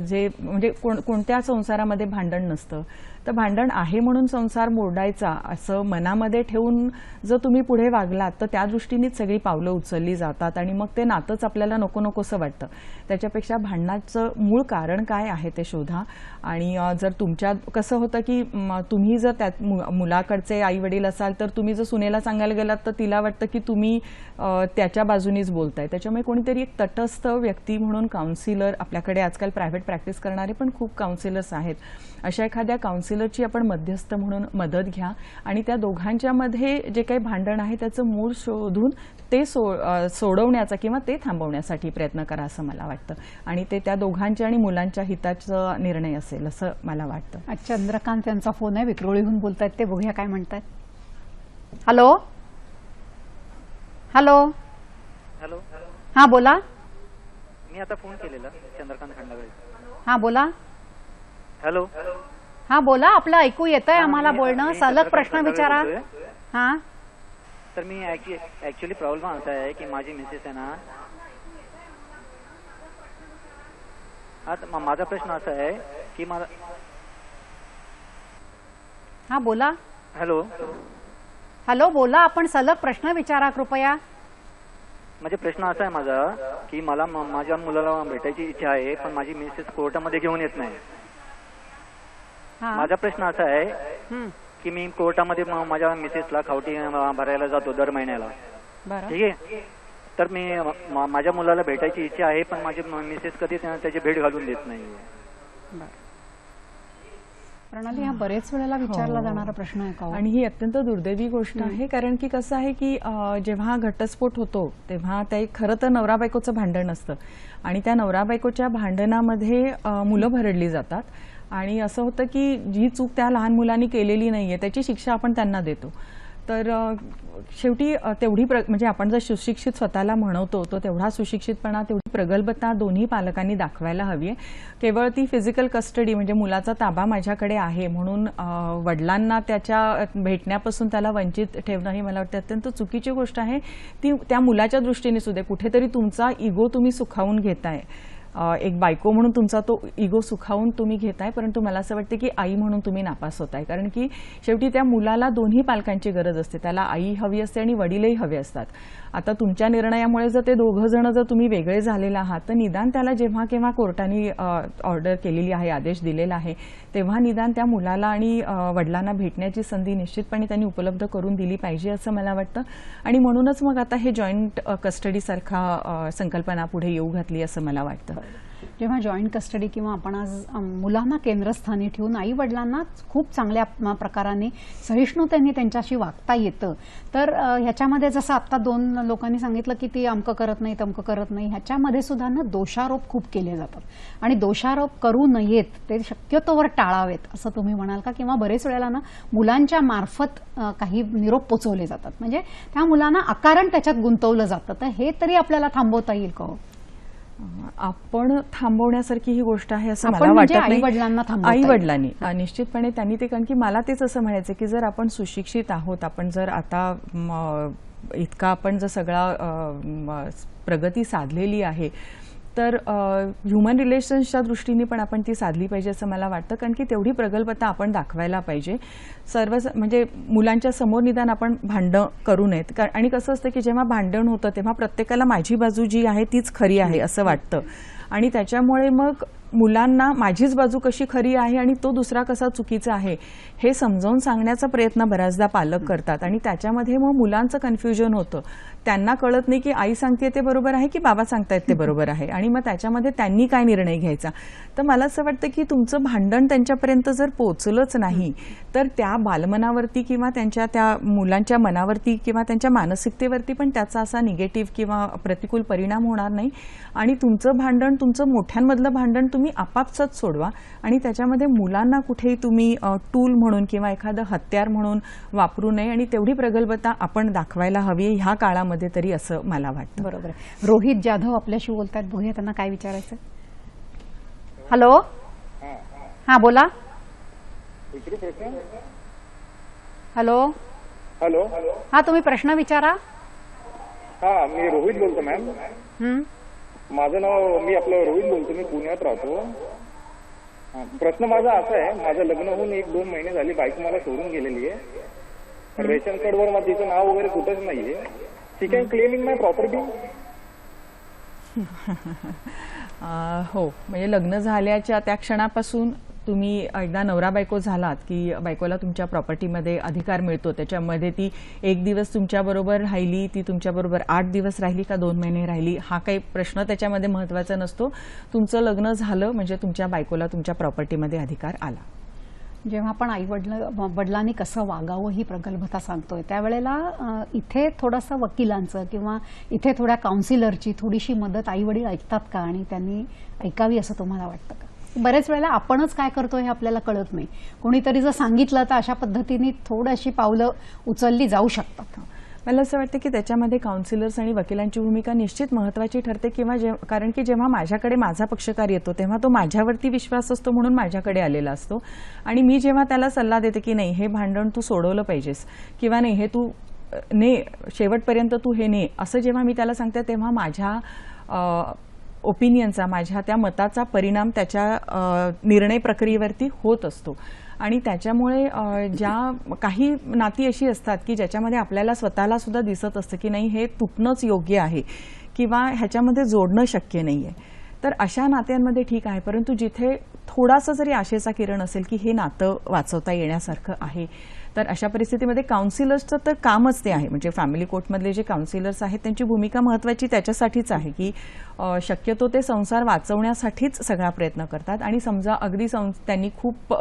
जे म्हणजे कोणत्या संसारामध्ये भांडण नसतं, तर भांडण आहे म्हणून संसार मोडायचा असं मनामध्ये ठेवून जर तुम्ही पुढे वागलात तर त्या दृष्टीनेच सगळी पावलं उचलली जातात आणि मग ते नातंच आपल्याला नको नकोसं वाटतं. त्याच्यापेक्षा भांडणाचं मूळ कारण काय आहे ते शोधा. आणि जर तुमच्या कसं होतं की तुम्ही जर त्यात मुलाकडचे आई वडील असाल तर तुम्ही जर सुनेला सांगायला गेलात तर तिला वाटतं की तुम्ही त्याच्या बाजूनीच बोलताय. त्याच्यामुळे कोणीतरी एक तटस्थ व्यक्ती म्हणून काउन्सिलर, आपल्याकडे आजकाल प्रायव्हेट प्रॅक्टिस करणारे पण खूप काउन्सिलर्स आहेत, अशा एखाद्या काउन्सिलरची आपण मध्यस्थ म्हणून मदत घ्या आणि त्या दोघांच्या मध्ये जे काही भांडण आहे त्याचं मूळ शोधून ते सोडवण्याचा किंवा ते थांबवण्यासाठी प्रयत्न करा असं मला वाटतं. आणि ते त्या दोघांच्या आणि मुलांच्या हिताचा निर्णय असेल असं मला वाटतं. चंद्रकांत यांचा फोन आहे, विक्रोळीहून बोलतायत ते, बघूया काय म्हणतात. हॅलो. हॅलो. हॅलो. हा बोला. मी आता फोन केलेला चंद्रकांत खंडागळे. हा बोला. हॅलो. हा बोला, आपलं ऐकू येतंय आम्हाला बोलणं, सलग प्रश्न विचारा. हा तर मी ऍक्च्युली प्रॉब्लेम असा आहे की माझी मिसेस आहे ना, आता माझा प्रश्न असा आहे की मला. हा बोला. हॅलो. हॅलो बोला, आपण सलग प्रश्न विचारा कृपया. म्हणजे प्रश्न असा आहे माझा की मला माझ्या मुलाला भेटायची इच्छा आहे पण माझी मिसेस कोर्टामध्ये घेऊन येत नाही. माझा प्रश्न असा आहे की मी कोर्टामध्ये माझ्या मिसेसला खावटी भरायला जातो दर महिन्याला, ठीक आहे. तर मी माझ्या मुलाला भेटायची इच्छा आहे पण माझी मिसेस कधी त्याची भेट घालून देत नाही. प्रणाली, हा बरेच वेळेला विचारला जाणारा प्रश्न आहे का हो? आणि ही अत्यंत दुर्दैवी गोष्ट आहे, कारण की कसं आहे की जेव्हा घटस्फोट होतो तेव्हा ते खरं तर नवरा बायकोचं भांडण असतं आणि त्या नवरा बायकोच्या भांडणामध्ये मुलं भरडली जातात आणि असं होतं की जी चूक त्या लहान मुलांनी केलेली नाहीये त्याची शिक्षा आपण त्यांना देतो. तर शेवटी तेवढी म्हणजे आपण जर सुशिक्षित स्वतःला म्हणवतो तो तेवढा सुशिक्षितपणा, तेवढी प्रगल्भता दोन्ही पालकांनी दाखवायला हवी आहे. केवळ ती फिजिकल कस्टडी म्हणजे मुलाचा ताबा माझ्याकडे आहे म्हणून वडिलांना त्याच्या भेटण्यापासून त्याला वंचित ठेवणं ही मला वाटतं अत्यंत चुकीची गोष्ट आहे. ती त्या मुलाच्या दृष्टीने सुद्धा कुठेतरी तुमचा इगो तुम्ही सुखावून घेताय. एक बायको म्हणून तुमचा तो इगो सुखावून तुम्ही घेताय, परंतु मला असं वाटतं की आई म्हणून तुम्ही नापास होताय. कारण की शेवटी त्या मुलाला दोन्ही पालकांची गरज असते. त्याला आई हवी असते आणि वडीलही हवे असतात. आता तुमच्या निर्णयामुळे जर ते दोघं जण जर तुम्ही वेगळे झालेला आहात तर निदान त्याला जेव्हा केव्हा कोर्टाने ऑर्डर केलेली आहे, आदेश दिलेला आहे, तेव्हा निदान त्या मुलाला आणि वडिलांना भेटण्याची संधी निश्चितपणे त्यांनी उपलब्ध करून दिली पाहिजे असं मला वाटतं. आणि म्हणूनच मग आता हे जॉईंट कस्टडीसारखा संकल्पना पुढे येऊ घातली असं मला वाटतं. जेव्हा जॉईंट कस्टडी किंवा आपण आज मुलांना केंद्रस्थानी ठेवून आई वडिलांना खूप चांगल्या प्रकाराने सहिष्णुतेने त्यांच्याशी वागता येतं, तर ह्याच्यामध्ये जसं आता 2 लोकांनी सांगितलं की ती अमकं करत नाही तमकं करत नाही, ह्याच्यामध्ये सुद्धा ना दोषारोप खूप केले जातात आणि दोषारोप करू नयेत, ते शक्यतोवर टाळावेत असं तुम्ही म्हणाल का? किंवा बरेच वेळेला ना मुलांच्या मार्फत काही निरोप पोचवले जातात, म्हणजे त्या मुलांना अकारण त्याच्यात गुंतवलं जातं, तर हे तरी आपल्याला थांबवता येईल का? आपण थांबवण्यासारखी ही गोष्ट आहे असं आपण मला म्हणजे वाटत नाही. आई-वडिलांना थांबवता येईल. आई-वडिलांनी निश्चितपणे त्यांनी ते, कारण की मला तेच असं म्हणायचं की जर आपण सुशिक्षित आहोत, आपण जर आता इतका आपण जर सगळा प्रगती साधलेली आहे तर ह्युमन रिलेशन्सच्या दृष्टीने पण आपण ती साधली पाहिजे असं मला वाटतं. कारण की तेवढी प्रगल्भता आपण दाखवायला पाहिजे. म्हणजे मुलांच्या समोर निदान आपण भांडण करू नयेत. आणि कसं असतं की जेव्हा भांडण होतं तेव्हा प्रत्येकाला माझी बाजू जी आहे तीच खरी आहे असं वाटतं आणि त्याच्यामुळे मग मुलांना माझीच बाजू कशी खरी आहे आणि तो दुसरा कसा चुकीचा आहे हे समजावून सांगण्याचा प्रयत्न बऱ्याचदा पालक करतात आणि त्याच्यामध्ये मग मुलांचं कन्फ्युजन होतं. त्यांना कळत नाही की आई सांगते ते बरोबर आहे की बाबा सांगतायत ते बरोबर आहे आणि मग त्याच्यामध्ये त्यांनी काय निर्णय घ्यायचा. तर मला असं वाटतं की तुमचं भांडण त्यांच्यापर्यंत जर पोहोचलंच नाही तर त्या बालमनावरती किंवा त्यांच्या त्या मुलांच्या मनावरती किंवा त्यांच्या मानसिकतेवरती पण त्याचा असा निगेटिव्ह किंवा प्रतिकूल परिणाम होणार नाही आणि तुमचं भांडण, तुमचं मोठ्यांमधलं भांडण तुम्ही आपापसात सोडवा आणि त्याच्यामध्ये मुलांना कुठेही तुम्ही टूल म्हणून किंवा एखादं हत्यार म्हणून वापरू नये आणि तेवढी प्रगल्भता आपण दाखवायला हवी ह्या काळामध्ये तरी असं मला वाटतं. बरोबर आहे. रोहित जाधव आपल्याशी बोलतात, बघूया त्यांना काय विचारायचं. हॅलो, हा बोला. हॅलो हॅलो, हा तुम्ही प्रश्न विचारा. हा मी रोहित बोलतो मॅम. माझं नाव, मी आपलं रोहित बोलतो, मी पुण्यात राहतो. प्रश्न माझा असा आहे, माझं लग्न होऊन 1-2 महिने झाली, बाईक मला सोडून गेलेली आहे. रेशन कार्डवर मग तिचं नाव वगैरे कुठंच नाहीये. She can claim in my property. हो, म्हणजे लग्न झाल्याच्या त्या क्षणापासून तुम्ही एकदा नवरा बायको झालात की बायकोला तुमच्या प्रॉपर्टीमध्ये अधिकार मिळतो. त्याच्यामध्ये ती 1 दिवस तुमच्याबरोबर राहिली, ती तुमच्याबरोबर 8 दिवस राहिली का 2 महिने राहिली हा काही प्रश्न त्याच्यामध्ये महत्त्वाचा नसतो. तुमचं लग्न झालं म्हणजे तुमच्या बायकोला तुमच्या प्रॉपर्टीमध्ये अधिकार आला. जेव्हा आपण वडिलांनी कसं वागावं ही प्रगल्भता सांगतोय त्यावेळेला इथे थोडंसं वकिलांचं किंवा इथे थोड्या काउन्सिलरची थोडीशी मदत आई वडील ऐकतात का आणि त्यांनी ऐकावी असं तुम्हाला वाटतं का? बरेच वेळेला आपणच काय करतोय हे आपल्याला कळत नाही. कोणीतरी जर सांगितलं तर अशा पद्धतीने थोडीशी पावलं उचलली जाऊ शकतात. मला असं वाटतं की त्याच्यामध्ये काउन्सिलर्स आणि वकिलांची भूमिका निश्चित महत्त्वाची ठरते. किंवा कारण की जेव्हा माझ्याकडे माझा पक्षकार येतो तेव्हा तो माझ्यावरती विश्वास असतो म्हणून माझ्याकडे आलेला असतो आणि मी जेव्हा त्याला सल्ला देते की नाही हे भांडण तू सोडवलं पाहिजेस किंवा नाही हे तू शेवटपर्यंत तू हे ने असं जेव्हा मी त्याला सांगते तेव्हा माझ्या ओपिनियनचा, माझ्या त्या मताचा परिणाम त्याच्या निर्णय प्रक्रियेवरती होत असतो. आणि त्याच्यामुळे ज्या काही नाती अशी असतात की ज्याच्यामध्ये आपल्याला स्वतःला सुद्धा दिसत असतं की नाही हे तुटणंच योग्य आहे किंवा ह्याच्यामध्ये जोडणं शक्य नाही आहे, तर अशा नात्यांमध्ये ठीक आहे. परंतु जिथे थोडासा जरी आशेचा किरण असेल की हे नातं वाचवता येण्यासारखं आहे तर अशा परिस्थितीमध्ये काउन्सिलर्सचं तर कामच ते आहे, म्हणजे फॅमिली कोर्टमधले जे काउन्सिलर्स आहेत त्यांची भूमिका महत्त्वाची त्याच्यासाठीच आहे की शक्यतो ते संसार वाचवण्यासाठीच सगळा प्रयत्न करतात. आणि समजा अगदी त्यांनी खूप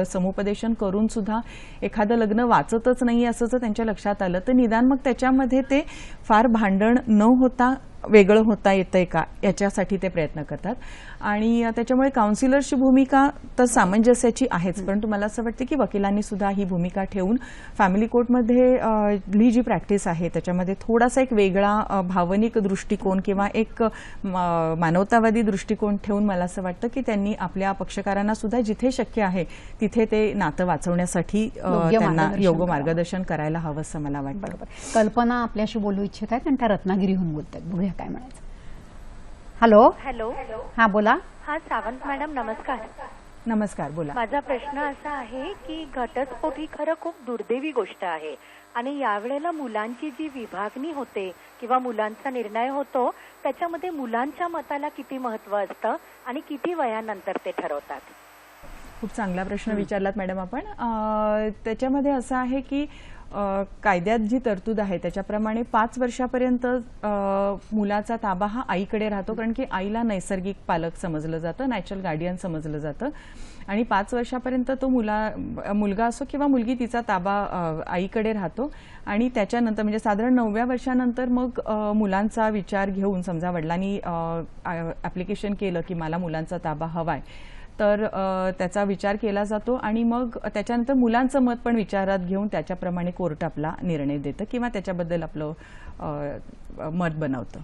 समुपदेशन करून सुद्धा एखादं लग्न वाचतच नाही असं जर त्यांच्या लक्षात आलं तर निदान मग त्याच्यामध्ये ते फार भांडण न होता वेगळं होता येतंय का याच्यासाठी ते प्रयत्न करतात. आणि त्याच्यामुळे काउन्सिलर्सची भूमिका तर सामंजस्याची आहेच, परंतु मला असं वाटतं की वकिलांनी सुद्धा ही भूमिका ठेवून फॅमिली कोर्टमध्ये जी प्रॅक्टिस आहे त्याच्यामध्ये थोडासा एक वेगळा भावनिक दृष्टिकोन किंवा एक मानवतावादी दृष्टिकोन ठेवून मला असं वाटतं की त्यांनी आपल्या पक्षकारांना सुद्धा जिथे शक्य आहे तिथे ते नातं वाचवण्यासाठी त्यांना योग्य मार्गदर्शन करायला हवं असं मला वाटतं. कल्पना आपल्याशी बोलू इच्छित आहेत आणि त्या रत्नागिरीहून बोलत आहेत. बघूया काय म्हणायचं. हॅलो. हॅलो. हा बोला. हा सावंत मॅडम नमस्कार. नमस्कार, बोला. माझा प्रश्न असा आहे की घटस्फोट ही खरं खूप दुर्दैवी गोष्ट आहे आणि यावेळेला मुलांची जी विभागणी होते किंवा मुलांचा निर्णय होतो त्याच्यामध्ये मुलांच्या मताला किती महत्व असतं आणि किती वयानंतर ते ठरवतात? खूप चांगला प्रश्न विचारलात मॅडम आपण. त्याच्यामध्ये असं आहे की कायद्यात जी तरतूद आहे त्याच्याप्रमाणे 5 वर्षापर्यंत मुलाचा ताबा हा आईकडे राहतो, कारण की आईला नैसर्गिक पालक समजलं जातं, नॅचरल गार्डियन समजलं जातं. आणि 5 वर्षापर्यंत तो मुलगा असो किंवा मुलगी तिचा ताबा आईकडे राहतो. आणि त्याच्यानंतर म्हणजे साधारण 9व्या वर्षानंतर मग मुलांचा विचार घेऊन समजा वडिलांनी ॲप्लिकेशन केलं की मला मुलांचा ताबा हवाय तर त्याचा विचार केला जातो आणि मग त्याच्यानंतर मुलांचं मत पण विचारात घेऊन त्याच्याप्रमाणे कोर्ट आपला निर्णय देतं किंवा त्याच्याबद्दल आपलं मत बनवतं.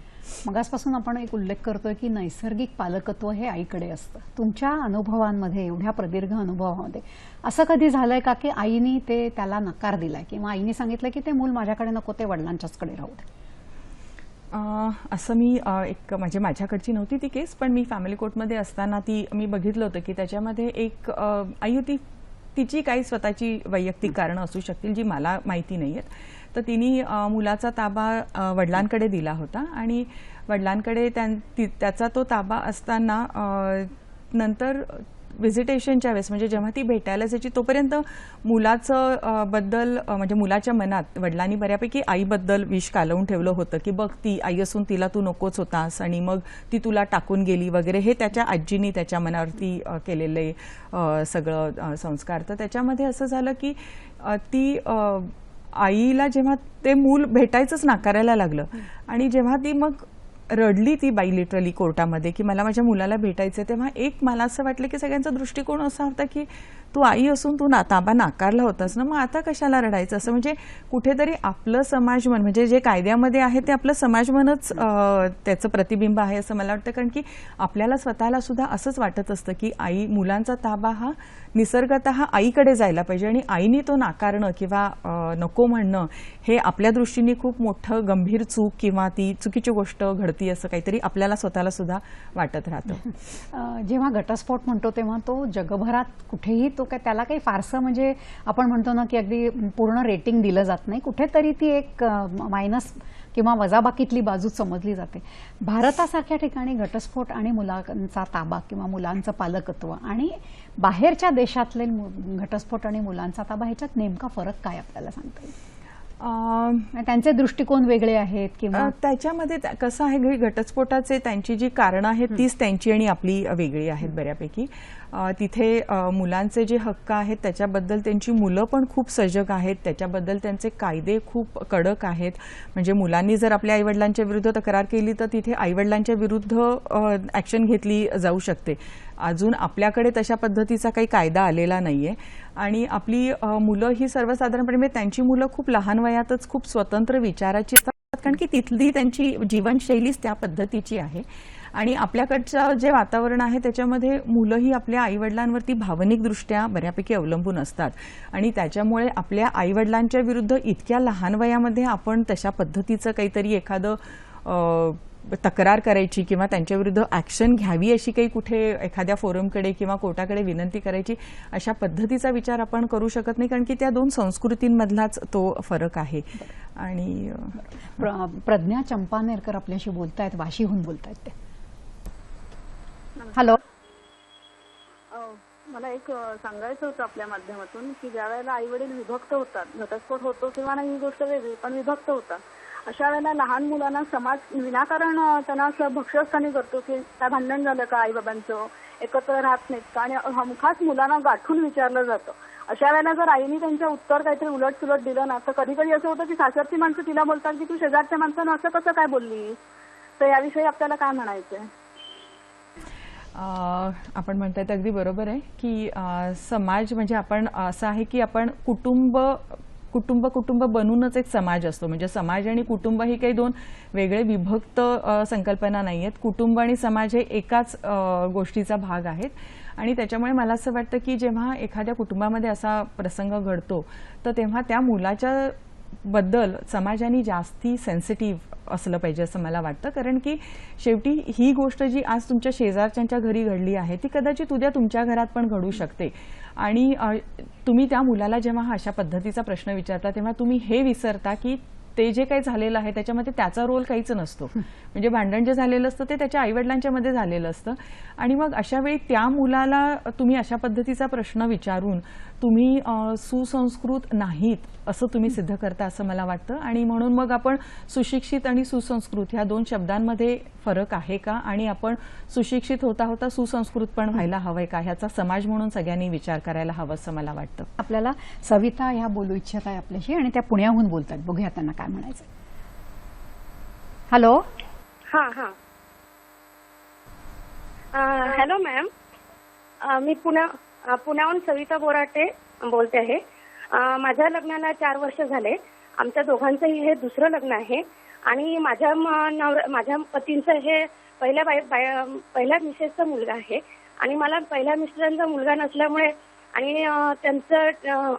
मगासपासून आपण एक उल्लेख करतोय की नैसर्गिक पालकत्व हे आईकडे असतं. तुमच्या अनुभवांमध्ये, एवढ्या प्रदीर्घ अनुभवामध्ये असं कधी झालंय का की आईने त्याला नकार दिलाय किंवा आईने सांगितलं की ते मूल माझ्याकडे नको, ते वडिलांच्याचकडे राहू दे? असं मी एक म्हणजे माझ्याकडची नव्हती ती केस, पण मी फॅमिली कोर्टमध्ये असताना मी बघितलं होतं की त्याच्यामध्ये एक आई होती, तिची काही स्वतःची वैयक्तिक कारणं असू शकतील जी मला माहिती नाही आहेत, तर तिने मुलाचा ताबा वडिलांकडे दिला होता आणि वडिलांकडे त्याचा तो ताबा असताना नंतर व्हिजिटेशनच्या वेळेस म्हणजे जेव्हा ती भेटायला जायची तोपर्यंत मुलाचं बद्दल म्हणजे मुलाच्या मनात वडिलांनी बऱ्यापैकी आईबद्दल विष कालवून ठेवलं होतं की बघ ती आई असून तिला तू नकोच होतास आणि मग ती तुला टाकून गेली वगैरे, हे त्याच्या आजीनी त्याच्या मनावरती केलेले सगळं संस्कार. तर त्याच्यामध्ये असं झालं की ती आईला जेव्हा ते मूल भेटायचंच नाकारायला लागलं आणि जेव्हा ती मग रडली ती बाई लिटरली कोर्टामध्ये की मला माझ्या मुलाला भेटायचं, तेव्हा एक मला असं वाटलं की सगळ्यांचा दृष्टिकोन असा होता की तू आई असून तू ताबा नाकारला होतास ना, मग आता कशाला रडायचं. असं म्हणजे कुठेतरी आपलं समाजमन म्हणजे जे कायद्यामध्ये आहे ते आपलं समाजमनच त्याचं प्रतिबिंब आहे असं मला वाटतं, कारण की आपल्याला स्वतःला सुद्धा असंच वाटत असतं की मुलांचा ताबा हा निसर्गतः आईकडे जायला पाहिजे आणि आईने तो नाकारणं किंवा नको म्हणणं हे आपल्या दृष्टीने खूप मोठं गंभीर चूक किंवा ती चुकीची गोष्ट घडती असं काहीतरी आपल्याला स्वतःला सुद्धा वाटत राहतं. जेव्हा घटस्फोट म्हणतो तेव्हा तो जगभरात कुठेही तो काय त्याला काही फारसं म्हणजे आपण म्हणतो ना की अगदी पूर्ण रेटिंग दिलं जात नाही, कुठेतरी ती एक मायनस किंवा वजाबाकीतली बाजू समजली जाते. भारतासारख्या ठिकाणी घटस्फोट आणि मुलांचा ताबा किंवा मुलांचं पालकत्व आणि बाहेरच्या देशातले घटस्फोट आणि मुलांचा ताबा ह्याच्यात नेमका फरक काय आपल्याला सांगता येईल? त्यांचे दृष्टिकोन वेगळे आहेत किंवा त्याच्यामध्ये कसं आहे घटस्फोटाचे त्यांची जी कारणं आहेत तीच त्यांची आणि आपली वेगळी आहेत बऱ्यापैकी. तिथे मुलांचे जे हक्क आहेत त्याच्याबद्दल त्यांची मुलं पण खूप सजग आहेत, त्याच्याबद्दल त्यांचे कायदे खूप कडक आहेत. म्हणजे मुलांनी जर आपल्या आईवडिलांच्या विरुद्ध तक्रार केली तर तिथे आईवडिलांच्या विरुद्ध ॲक्शन घेतली जाऊ शकते. अजून आपल्याकडे तशा पद्धतीचा काही कायदा आलेला नाहीये आणि आपली मुलं ही सर्वसाधारणपणे त्यांची मुलं खूप लहान वयातच खूप स्वतंत्र विचाराची असतात, कारण की तिथली त्यांची जीवनशैलीच त्या पद्धतीची आहे. आणि आपल्याकडचं जे वातावरण आहे त्याच्यामध्ये मुलंही आपल्या आईवडिलांवरती भावनिकदृष्ट्या बऱ्यापैकी अवलंबून असतात आणि त्याच्यामुळे आपल्या आईवडिलांच्या विरुद्ध इतक्या लहान वयामध्ये आपण तशा पद्धतीचं काहीतरी एखादं तक्रार करायची किंवा त्यांच्याविरुद्ध ॲक्शन घ्यावी अशी काही कुठे एखाद्या फोरमकडे किंवा कोर्टाकडे विनंती करायची अशा पद्धतीचा विचार आपण करू शकत नाही, कारण की त्या दोन संस्कृतींमधलाच तो फरक आहे. आणि प्रज्ञा चंपानेरकर आपल्याशी बोलतायत, वाशीहून बोलतायत ते. हॅलो. मला एक सांगायचं होतं आपल्या माध्यमातून की ज्या वेळेला आई वडील विभक्त होतात, घटस्फोट होतो किंवा नाही ही गोष्ट वेगळी, पण विभक्त होतात, अशा वेळेला लहान मुलांना समाज विनाकारण त्यांना असं भक्ष्यस्थानी करतो की काय भांडण झालं का आई बाबांचं, एकत्र राहत नाहीत का, आणि हमखास मुलांना गाठून विचारलं जातं. अशा वेळेला जर आईने त्यांचं उत्तर काहीतरी उलट सुलट दिलं ना, तर कधी कधी असं होतं की सासरची माणसं तिला बोलतात की तू शेजारच्या माणसानं असं कसं काय बोलली. तर याविषयी आपल्याला काय म्हणायचंय? आपण म्हणताय ते अगदी बरोबर आहे की समाज म्हणजे आपण असं आहे की आपण कुटुंब कुटुंब कुटुंब बनूनच एक समाज असतो. म्हणजे समाज आणि कुटुंब ही काही दोन वेगळे विभक्त संकल्पना नाही आहेत. कुटुंब आणि समाज हे एकाच गोष्टीचा भाग आहेत. आणि त्याच्यामुळे मला असं वाटतं की जेव्हा एखाद्या कुटुंबामध्ये असा प्रसंग घडतो तर तेव्हा त्या मुलाच्या बद्दल समाजाने जास्ती सेन्सिटिव्ह असलं पाहिजे असं मला वाटतं. कारण की शेवटी ही गोष्ट जी आज तुमच्या शेजारच्यांच्या घरी घडली आहे ती कदाचित उद्या तुमच्या घरात पण घडू शकते. आणि तुम्ही त्या मुलाला जेव्हा अशा पद्धतीचा प्रश्न विचारता तेव्हा तुम्ही हे विसरता की ते जे काही झालेलं आहे त्याच्यामध्ये त्याचा रोल काहीच नसतो. म्हणजे भांडण जे झालेलं असतं ते त्याच्या आईवडिलांच्या मध्ये झालेलं असतं. आणि मग अशा वेळी त्या मुलाला तुम्ही अशा पद्धतीचा प्रश्न विचारून तुम्ही सुसंस्कृत नाहीत असं तुम्ही सिद्ध करता असं मला वाटतं. आणि म्हणून मग आपण सुशिक्षित आणि सुसंस्कृत ह्या दोन शब्दांमध्ये फरक आहे का, आणि आपण सुशिक्षित होता होता सुसंस्कृत पण व्हायला हवंय का, ह्याचा समाज म्हणून सगळ्यांनी विचार करायला हवं असं मला वाटतं. आपल्याला सविता ह्या बोलू इच्छित आहे आपल्याशी, आणि त्या पुण्याहून बोलतात. बघूया त्यांना काय म्हणायचं. हॅलो. हां हां हॅलो मॅम, मी पुण्याहून सविता बोराटे बोलते आहे. माझ्या लग्नाला 4 वर्ष झाले. आमच्या दोघांचंही हे दुसरं लग्न आहे. आणि माझ्या पतींचं हे पहिल्या मिसेसचा मुलगा आहे. आणि मला पहिल्या मिस्टरांचा मुलगा नसल्यामुळे आणि त्यांचं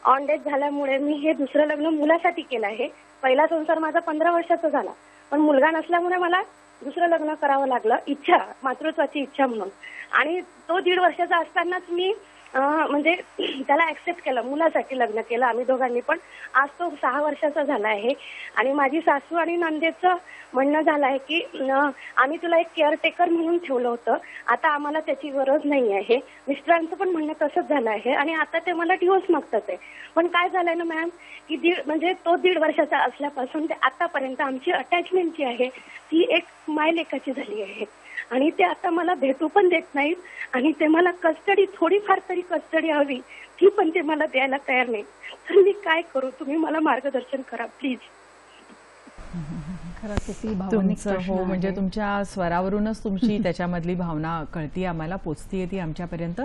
ऑन डेथ झाल्यामुळे मी हे दुसरं लग्न मुलासाठी केलं आहे. पहिला संसार माझा 15 वर्षाचा झाला, पण मुलगा नसल्यामुळे मला दुसरं लग्न करावं लागलं, इच्छा, मातृत्वाची इच्छा म्हणून. आणि तो 1.5 वर्षाचा असतानाच मी म्हणजे त्याला ऍक्सेप्ट केलं, मुलासाठी लग्न केलं आम्ही दोघांनी. पण आज तो 6 वर्षाचा झाला आहे. आणि माझी सासू आणि नंदेचं म्हणणं झालं आहे की आम्ही तुला एक केअरटेकर म्हणून ठेवलं होतं, आता आम्हाला त्याची गरज नाही आहे. मिस्टरांचं पण म्हणणं तसंच झालं आहे. आणि आता ते मला डिव्होर्स मागतात आहे. पण काय झालंय ना मॅम की म्हणजे तो 1.5 वर्षाचा असल्यापासून ते आतापर्यंत आमची अटॅचमेंट जी आहे ती एक मायलेकाची झाली आहे. आणि ते आता मला भेटू पण देत नाहीत. आणि ते मला कस्टडी, थोडीफार तरी कस्टडी हवी, ती पण ते मला द्यायला तयार नाही. तर मी काय करू, तुम्ही मला मार्गदर्शन करा प्लीज. तुमचं हो, म्हणजे तुमच्या स्वरावरूनच तुमची त्याच्यामधली भावना कळती, आम्हाला पोचतीये ती आमच्यापर्यंत.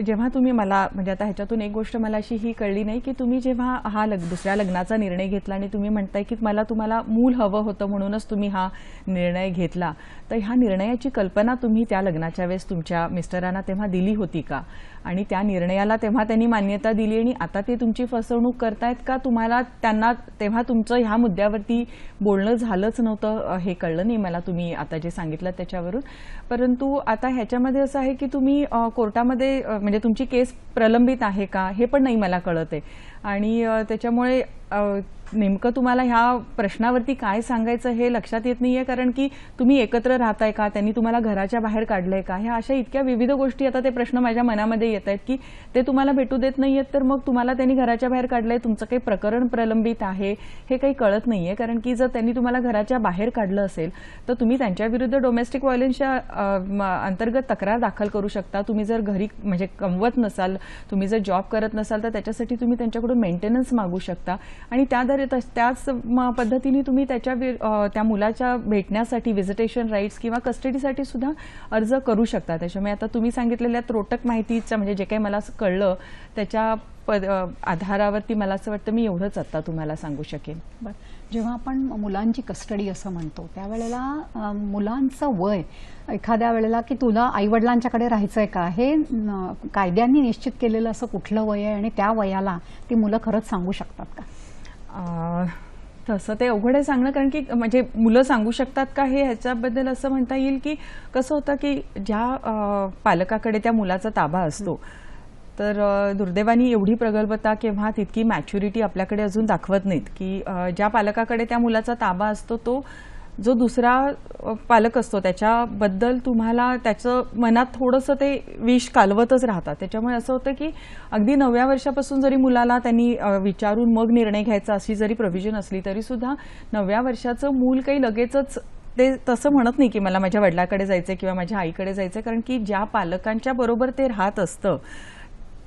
जेव्हा तुम्ही मला म्हणजे आता ह्याच्यातून एक गोष्ट मला अशी ही कळली नाही की तुम्ही जेव्हा हा दुसऱ्या लग्नाचा निर्णय घेतला आणि तुम्ही म्हणताय की तुम्हाला मूल हवं होतं म्हणूनच तुम्ही हा निर्णय घेतला, तर ह्या निर्णयाची कल्पना तुम्ही त्या लग्नाच्या वेळेस तुमच्या मिस्टरांना तेव्हा दिली होती का? आणि त्या निर्णयाला तेव्हा त्यांनी मान्यता दिली आणि आता ते तुमची फसवणूक करतायत का? तुम्हाला त्यांना तेव्हा तुमचं ह्या मुद्द्यावरती बोलणं झालंच नव्हतं हे कळलं नाही मला तुम्ही आता जे सांगितलं त्याच्यावरून. परंतु आता ह्याच्यामध्ये असं आहे की तुम्ही कोर्टामध्ये म्हणजे तुमची केस प्रलंबित आहे का हे पण नाही मला कळत आहे. आणि त्याच्यामुळे नेमकं तुम्हाला ह्या प्रश्नावरती काय सांगायचं हे लक्षात येत नाहीये. कारण की तुम्ही एकत्र राहताय का, त्यांनी तुम्हाला घराच्या बाहेर काढलंय का, ह्या अशा इतक्या विविध गोष्टी आता ते प्रश्न माझ्या मनामध्ये येत आहेत की ते तुम्हाला भेटू देत नाहीयेत, तर मग तुम्हाला त्यांनी घराच्या बाहेर काढलंय, तुमचं काही प्रकरण प्रलंबित आहे हे काही कळत नाहीये. कारण की जर त्यांनी तुम्हाला घराच्या बाहेर काढलं असेल तर तुम्ही त्यांच्या विरुद्ध डोमेस्टिक व्हायलन्सच्या अंतर्गत तक्रार दाखल करू शकता. तुम्ही जर घरी म्हणजे कमवत नसाल, तुम्ही जर जॉब करत नसाल तर त्याच्यासाठी तुम्ही त्यांच्याकडून मेंटेनन्स मागू शकता. आणि त्याच पद्धतीने तुम्ही त्या मुलाच्या भेटण्यासाठी व्हिजिटेशन राईट्स किंवा कस्टडीसाठी सुद्धा अर्ज करू शकता. त्याच्यामुळे आता तुम्ही सांगितलेल्या त्रोटक माहितीचं म्हणजे जे काही मला कळलं त्याच्या आधारावरती मला असं वाटतं मी एवढंच आता तुम्हाला सांगू शकेन. जेव्हा आपण मुलांची कस्टडी असं म्हणतो त्यावेळेला मुलांचं वय एखाद्या वेळेला की तुला आईवडिलांच्याकडे राहायचंय का हे कायद्यांनी निश्चित केलेलं असं कुठलं वय आहे आणि त्या वयाला ती मुलं खरंच सांगू शकतात का? तसं ते अवघड आहे सांगणं. कारण की म्हणजे मुलं सांगू शकतात का हे ह्याच्याबद्दल असं म्हणता येईल की कसं होतं की ज्या पालकाकडे त्या मुलाचा ताबा असतो तर दुर्दैवानी एवढी प्रगल्भता किंवा तितकी मॅच्युरिटी आपल्याकडे अजून दाखवत नाहीत की ज्या पालकाकडे त्या मुलाचा ताबा असतो तो जो दुसरा पालक असतो त्याच्याबद्दल तुम्हाला त्याचं मनात थोडंसं ते विष कालवतच राहतात. त्याच्यामुळे असं होतं की अगदी 9व्या वर्षापासून जरी मुलाला त्यांनी विचारून मग निर्णय घ्यायचा अशी जरी प्रोव्हिजन असली तरी सुद्धा 9व्या वर्षाचं मूल काही लगेचच ते तसं म्हणत नाही की मला माझ्या वडिलाकडे जायचंय किंवा माझ्या आईकडे जायचंय, कारण की ज्या पालकांच्या बरोबर ते राहत असतं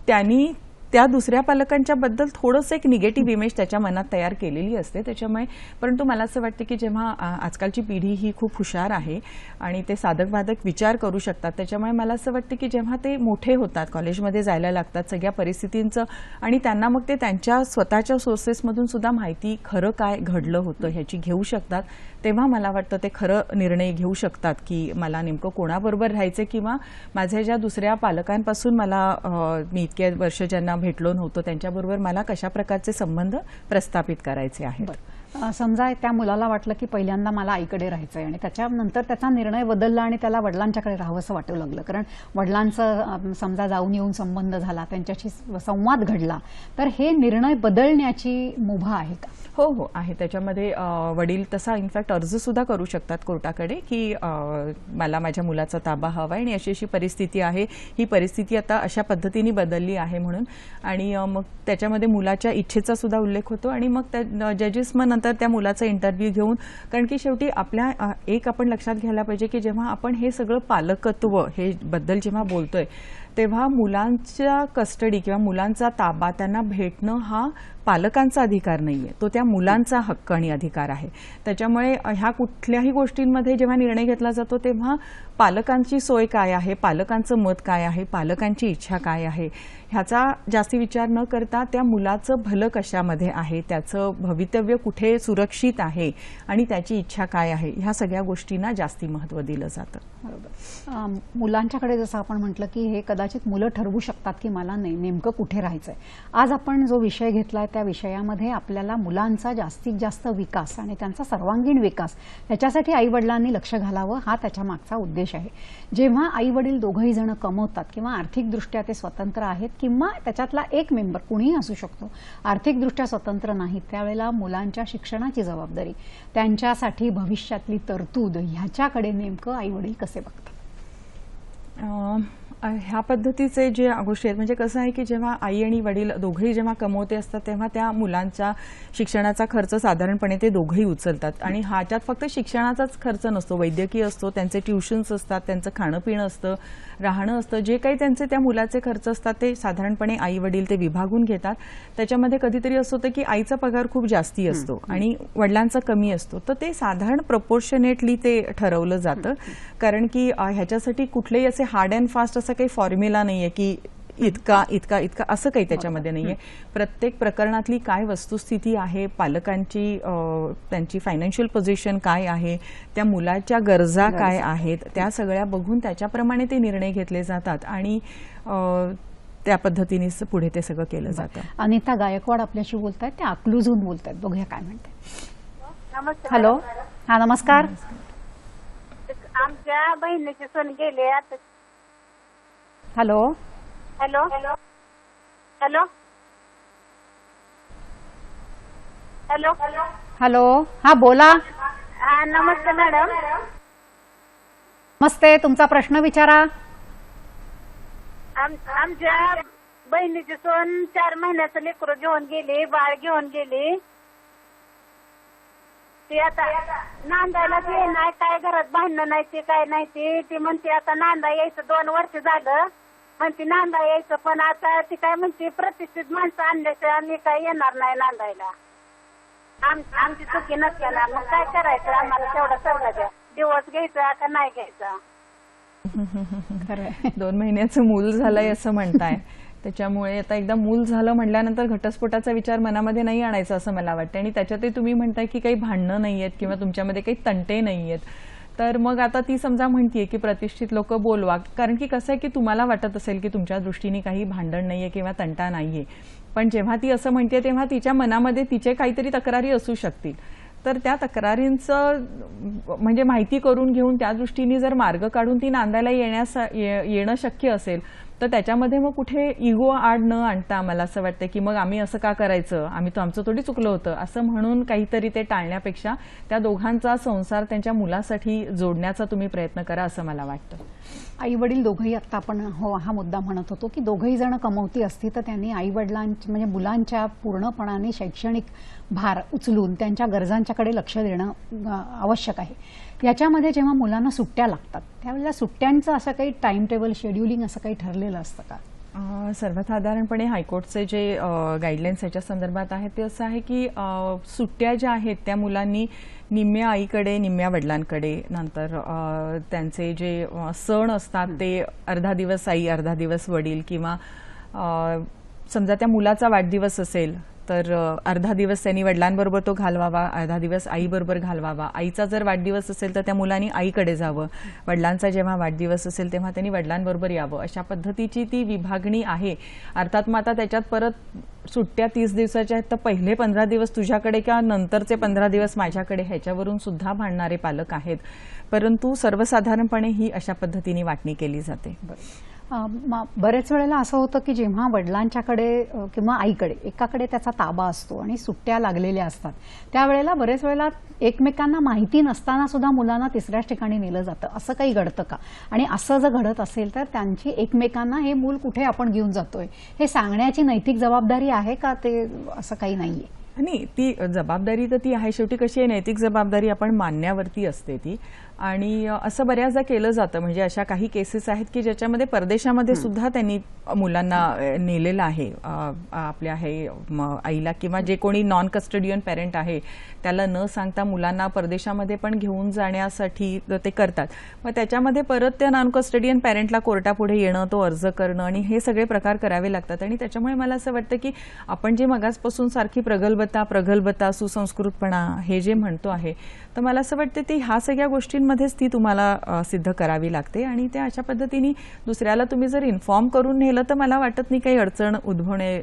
त्यांनी त्या दुसऱ्या पालकांच्या बद्दल थोडंसं एक निगेटिव्ह इमेज त्याच्या मनात तयार केलेली असते. त्याच्यामुळे परंतु मला असं वाटतं की जेव्हा आजकालची पिढी ही खूप हुशार आहे आणि ते साधक बाधक विचार करू शकतात, त्याच्यामुळे मला असं वाटतं की जेव्हा ते मोठे होतात, कॉलेजमध्ये जायला लागतात, सगळ्या परिस्थितींचं आणि त्यांना मग ते त्यांच्या स्वतःच्या सोर्सेसमधून सुद्धा माहिती खरं काय घडलं होतं ह्याची घेऊ शकतात, तेव्हा मला वाटतं ते खरं निर्णय घेऊ शकतात की मला नेमकं कोणाबरोबर राहायचं किंवा माझ्या ज्या दुसऱ्या पालकांपासून मला मी इतक्या वर्ष ज्यांना भेटलो नव्हतो त्यांच्याबरोबर मला कशा प्रकारचे संबंध प्रस्थापित करायचे आहेत. समजा त्या मुलाला वाटलं की पहिल्यांदा मला आईकडे राहायचंय आणि त्याच्यानंतर त्याचा निर्णय बदलला आणि त्याला वडिलांच्याकडे राहावंसं वाटू लागलं, कारण वडिलांचं समजा जाऊन येऊन संबंध झाला, त्यांच्याशी संवाद घडला, तर हे निर्णय बदलण्याची मुभा आहे का? हो हो आहे. त्याच्यामध्ये वडील तसा इनफॅक्ट अर्ज सुद्धा करू शकतात कोर्टाकडे की मला माझ्या मुलाचा ताबा हवा आहे आणि अशी अशी परिस्थिती आहे, ही परिस्थिती आता अशा पद्धतीने बदलली आहे म्हणून, आणि मग त्याच्यामध्ये मुलाच्या इच्छेचा सुद्धा उल्लेख होतो आणि मग त्या जजेस मग नंतर त्या मुलाचा इंटरव्ह्यू घेऊन, कारण की शेवटी आपल्या एक आपण लक्षात घ्यायला पाहिजे की जेव्हा आपण हे सगळं पालकत्व हे बद्दल जेव्हा बोलतोय तेव्हा मुलांच्या कस्टडी किंवा मुलांचा ताबा त्यांना भेटणं हा पालकांचा अधिकार नाहीये, तो त्या मुलांचा हक्क आणि अधिकार आहे. त्याच्यामुळे ह्या कुठल्याही गोष्टींमध्ये जेव्हा निर्णय घेतला जातो तेव्हा पालकांची सोय काय आहे, पालकांचं मत काय आहे, पालकांची इच्छा काय आहे ह्याचा जास्ती विचार न करता त्या मुलाचं भलं कशामध्ये आहे, त्याचं भवितव्य कुठे सुरक्षित आहे आणि त्याची इच्छा काय आहे, ह्या सगळ्या गोष्टींना जास्ती महत्त्व दिलं जातं. बरोबर. मुलांच्याकडे जसं आपण म्हटलं की हे कदाचित मुलं ठरवू शकतात की मला नेमकं कुठे राहायचंय. आज आपण जो विषय घेतलाय त्या विषयामध्ये आपल्याला मुलांचा जास्तीत जास्त विकास आणि त्यांचा सर्वांगीण विकास याच्यासाठी आई वडिलांनी लक्ष घालावं हा त्याच्या मागचा उद्देश आहे. जेव्हा आई वडील दोघंही जण कमवतात किंवा आर्थिकदृष्ट्या ते स्वतंत्र आहेत किंवा त्याच्यातला एक मेंबर कुणीही असू शकतो आर्थिकदृष्ट्या स्वतंत्र नाही, त्यावेळेला मुलांच्या शिक्षणाची जबाबदारी, त्यांच्यासाठी भविष्यातली तरतूद ह्याच्याकडे नेमकं आई वडील कसे बघतात? ह्या पद्धतीचे जे गोष्टी आहेत म्हणजे कसं आहे की जेव्हा आई आणि वडील दोघेही जेव्हा कमवते असतात तेव्हा त्या मुलांच्या शिक्षणाचा खर्च साधारणपणे ते दोघेही उचलतात आणि ह्याच्यात फक्त शिक्षणाचाच खर्च नसतो, वैद्यकीय असतो, त्यांचे ट्युशन्स असतात, त्यांचं खाणं पिणं असतं, राहणं असतं, जे काही त्यांचे त्या मुलाचे खर्च असतात ते साधारणपणे आई वडील ते विभागून घेतात. त्याच्यामध्ये कधीतरी असं होतं की आईचा पगार खूप जास्ती असतो आणि वडिलांचा कमी असतो, तर ते साधारण प्रपोर्शनेटली ते ठरवलं जातं, कारण की ह्याच्यासाठी कुठलेही असे हार्ड अँड फास्ट असं काही फॉर्म्युला नाहीये की इतका इतका इतका असं काही त्याच्यामध्ये नाहीये. प्रत्येक प्रकरणातली काय वस्तुस्थिती आहे, पालकांची त्यांची फायनान्शियल पोझिशन काय आहे, त्या मुलाच्या गरजा काय आहेत, त्या सगळ्या बघून त्याच्याप्रमाणे ते निर्णय घेतले जातात आणि त्या पद्धतीने पुढे ते सगळं केलं जातं. अनिता गायकवाड आपल्याशी बोलतायत, त्या अकलूजहून बोलतायत, बघूया काय म्हणते. हॅलो, हा नमस्कार. आमच्या बहिणीची सून गेले आता. Hello hello hello hello hello, हा बोला. हा नमस्ते मॅडम. नमस्ते, तुमचा प्रश्न विचारा. आमच्या बहिणीची सून 4 महिन्याचं लेकरू घेऊन गेली, बाळ घेऊन गेली. ती आता नांदायला नाही, काय घरात भांडणं नाही, ते काय नाही, ती म्हणते आता नांदा यायचं 2 वर्ष झालं, म्हणते नांदा यायचं, पण आता ती काय म्हणते प्रतिष्ठित माणसं आणल्याशिवाय आम्ही काय येणार नाही नांदायला. आमची चुकी नसल्याला मग काय करायचं, आम्हाला तेवढा सल्ला द्या, दिवस घ्यायचा का नाही घ्यायचा. 2 महिन्याचं मूल झालंय असं म्हणताय, त्याच्यामुळे आता एकदा मूल झालं म्हटल्यानंतर घटस्फोटाचा विचार मनामध्ये नाही आणायचा असं मला वाटतं. आणि त्याच्यातही तुम्ही म्हणताय की काही भांडणं नाहीयेत किंवा तुमच्यामध्ये काही तंटे नाहीयेत, तर मग आता ती समजा म्हणतीये की प्रतिष्ठित लोक बोलवा, कारण की कसं आहे की तुम्हाला वाटत असेल की तुमच्या दृष्टीने काही भांडण नाहीये किंवा तंटा नाहीये, पण जेव्हा ती असं म्हणते तेव्हा तिच्या मनामध्ये तिचे काहीतरी तक्रारी असू शकतील, तर त्या तक्रारींचं म्हणजे माहिती करून घेऊन त्या दृष्टीने जर मार्ग काढून ती नांदायला येणं शक्य असेल तर त्याच्यामध्ये मग कुठे इगो आड न आणता मला असं वाटतं की मग आम्ही असं का करायचं, आम्ही तो आमचं थोडी चुकलं होतं असं म्हणून काहीतरी ते टाळण्यापेक्षा त्या दोघांचा संसार त्यांच्या मुलासाठी जोडण्याचा तुम्ही प्रयत्न करा असं मला वाटतं. आई वडील दोघंही, आता आपण हा मुद्दा म्हणत होतो की दोघंही जण कमवती असती तर त्यांनी आई वडिलांच्या म्हणजे मुलांच्या पूर्णपणाने शैक्षणिक भार उचलून त्यांच्या गरजांच्याकडे लक्ष देणं आवश्यक आहे. याच्यामध्ये जेव्हा मुलांना सुट्ट्या लागतात त्यावेळेला सुट्ट्यांचं असं काही टाइम टेबल शेड्युलिंग असं काही ठरलेलं असतं का? सर्वसाधारणपणे हायकोर्टचे जे गाईडलाईन्स याच्या संदर्भात आहेत ते असं आहे की सुट्ट्या ज्या आहेत त्या मुलांनी निम्म्या आईकडे निम्म्या वडिलांकडे, नंतर त्यांचे जे सण असतात ते अर्धा दिवस आई अर्धा दिवस वडील, किंवा समजा त्या मुलाचा वाढदिवस असेल तर अर्धा दिवस त्यांनी वडिलांबरोबर तो घालवावा, अर्धा दिवस आईबरोबर घालवावा. आईचा जर वाढदिवस असेल तर त्या मुलांनी आईकडे जावं, वडिलांचा जेव्हा वाढदिवस असेल तेव्हा त्यांनी वडिलांबरोबर यावं. अशा पद्धतीची ती विभागणी आहे. अर्थात मग आता त्याच्यात परत सुट्ट्या 30 दिवसाच्या आहेत तर पहिले 15 दिवस तुझ्याकडे किंवा नंतरचे 15 दिवस माझ्याकडे ह्याच्यावरून सुद्धा भांडणारे पालक आहेत, परंतु सर्वसाधारणपणे ही अशा पद्धतीने वाटणी केली जाते. बरेच वेळेला असं होतं की जेव्हा वडिलांच्याकडे किंवा आईकडे एकाकडे त्याचा ताबा असतो आणि सुट्ट्या लागलेल्या असतात त्यावेळेला बरेच वेळेला एकमेकांना माहिती नसताना सुद्धा मुलांना तिसऱ्याच ठिकाणी नेलं जातं. असं काही घडतं का? आणि असं जर घडत असेल तर त्यांची एकमेकांना हे मूल कुठे आपण घेऊन जातोय हे सांगण्याची नैतिक जबाबदारी आहे का? ते असं काही नाहीये. नाही, ती जबाबदारी तर ती आहे. शेवटी कशी आहे, नैतिक जबाबदारी आपण मानण्यावरती असते ती. आणि असं बऱ्याचदा केलं जातं. म्हणजे अशा काही केसेस आहेत की ज्याच्यामध्ये परदेशामध्ये सुद्धा त्यांनी मुलांना नेलेलं आहे. आपल्या हे आईला किंवा जे कोणी नॉन कस्टडियन पेरेंट आहे त्याला न सांगता मुलांना परदेशामध्ये पण घेऊन जाण्यासाठी ते करतात. मग त्याच्यामध्ये परत त्या नॉन कस्टडियन पेरेंटला कोर्टापुढे येणं, तो अर्ज करणं आणि हे सगळे प्रकार करावे लागतात. आणि त्याच्यामुळे मला असं वाटतं की आपण जे मगासपासून सारखी प्रगल्भता सुसंस्कृतपणा हे जे म्हणतो आहे, तर मला असं वाटतं ती ह्या सगळ्या गोष्टींमध्येच ती तुम्हाला सिद्ध करावी लागते. आणि त्या अशा पद्धतीने दुसऱ्याला तुम्ही जर इन्फॉर्म करून नेलं तर मला वाटत नाही काही अडचण उद्भवणे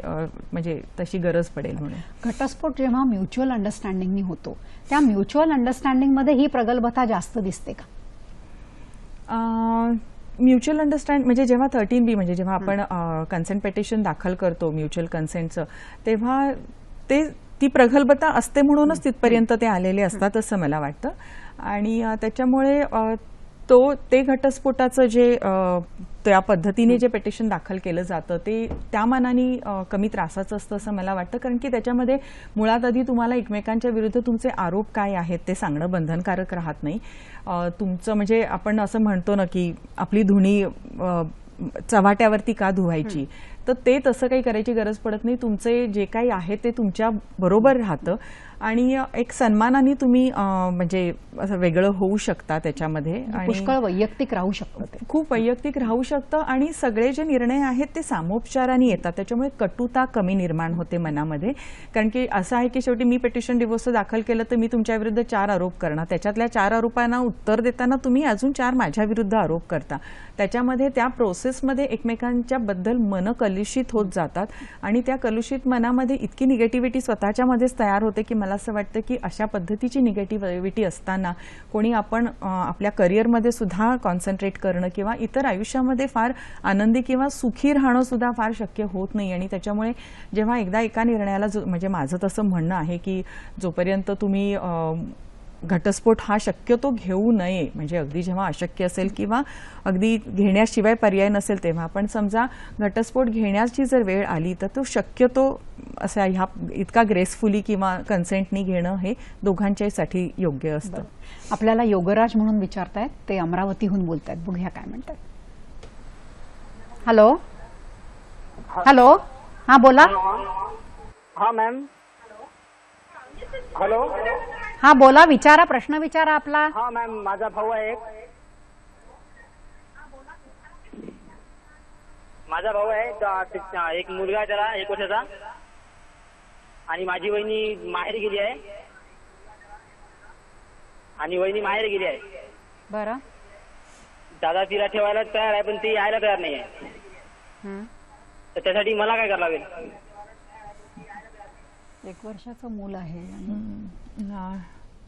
म्हणजे तशी गरज पडेल म्हणून. घटस्फोट जेव्हा म्युच्युअल अंडरस्टँडिंगनी होतो त्या म्युच्युअल अंडरस्टँडिंगमध्ये ही प्रगल्भता जास्त दिसते का? म्युच्युअल अंडरस्टँड म्हणजे जेव्हा 13B म्हणजे जेव्हा आपण कन्सेंट पेटिशन दाखल करतो म्युच्युअल कन्सेंटचं, तेव्हा ती प्रगल्भता असते म्हणूनच तिथपर्यंत ते आलेले असतात असं मला वाटतं. आणि त्याच्यामुळे ते घटस्फोटाचं जे त्या पद्धतीने जे पेटिशन दाखल केलं जातं ते त्या मानाने कमी त्रासाचं असतं असं मला वाटतं. कारण की त्याच्यामध्ये मुळात आधी तुम्हाला एकमेकांच्या विरुद्ध तुमचे आरोप काय आहेत ते सांगणं बंधनकारक राहत नाही. तुमचं म्हणजे आपण असं म्हणतो ना की आपली धुणी चव्हाट्यावरती का धुवायची, तर ते तसं काही करायची गरज पडत नाही. तुमचे जे काही आहे ते तुमच्या बरोबर राहतं आणि एक सन्मानाने तुम्ही म्हणजे असं वेगळं होऊ शकता त्याच्यामध्ये. आणि पुष्कळ वैयक्तिक राहू शकतं, ते खूप वैयक्तिक राहू शकतं. आणि सगळे जे निर्णय आहेत ते सामोपचाराने येतात, त्याच्यामुळे कटुता कमी निर्माण होते मनामध्ये. कारण की असं आहे की शेवटी मी पेटिशन डिव्होर्सचं दाखल केलं तर मी तुमच्या विरुद्ध 4 आरोप करणार, त्याच्यातल्या 4 आरोपांना उत्तर देताना तुम्ही अजून 4 माझ्या विरुद्ध आरोप करता. त्याच्यामध्ये त्या प्रोसेसमध्ये एकमेकांच्या बद्दल मन कलुषित होत जातात आणि त्या कलुषित मनामध्ये इतकी निगेटिव्हिटी स्वतःच्यामध्येच तयार होते की मला असं वाटतं की अशा पद्धतीची निगेटिव्हिटी असताना कोणी आपण आपल्या करिअरमध्ये सुद्धा कॉन्सन्ट्रेट करणं किंवा इतर आयुष्यामध्ये फार आनंदी किंवा सुखी राहणं सुद्धा फार शक्य होत नाही. आणि त्याच्यामुळे जेव्हा एकदा एका निर्णयाला म्हणजे माझं तसं म्हणणं आहे की जोपर्यंत तुम्ही घटस्फोट हा शक्यतो घेऊ नये, म्हणजे अगदी जेव्हा अशक्य असेल किंवा अगदी घेण्याशिवाय पर्याय नसेल तेव्हा, पण समजा घटस्फोट घेण्याची जर वेळ आली तर तो शक्यतो असा ह्या इतका ग्रेसफुली किंवा कन्सेंटनी घेणं हे दोघांच्यासाठी योग्य असतं. आपल्याला योगराज म्हणून विचारतायत, ते अमरावतीहून बोलतायत, बघूया काय म्हणतात. हॅलो हॅलो, हा बोला. हा मॅम, हॅलो. हा बोला, विचारा, प्रश्न विचारा आपला. हा मॅम, माझा भाऊ आहे एक मुलगा आहे त्याला 1 वर्षाचा, आणि माझी वहिनी माहेर गेली आहे. बरं. दादा तिला ठेवायला तयार आहे पण ती यायला तयार नाही आहे. तर त्यासाठी मला काय करावं लागेल? 1 वर्षाचं मूल आहे आणि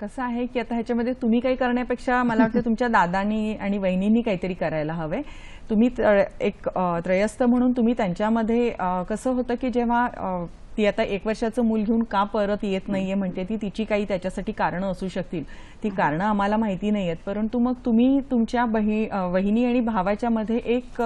कसं आहे की आता ह्याच्यामध्ये तुम्ही काही करण्यापेक्षा मला वाटतं तुमच्या दादांनी आणि वहिनींनी काहीतरी करायला हवंय. तुम्ही एक त्रयस्थ म्हणून तुम्ही त्यांच्यामध्ये कसं होतं की जेव्हा ती आता 1 वर्षाचं मूल घेऊन का परत येत नाहीये म्हणते ती, तिची काही त्याच्यासाठी कारणं असू शकतील. ती कारणं आम्हाला माहिती नाही आहेत, परंतु मग तुम्ही तुमच्या वहिनी आणि भावाच्या मध्ये एक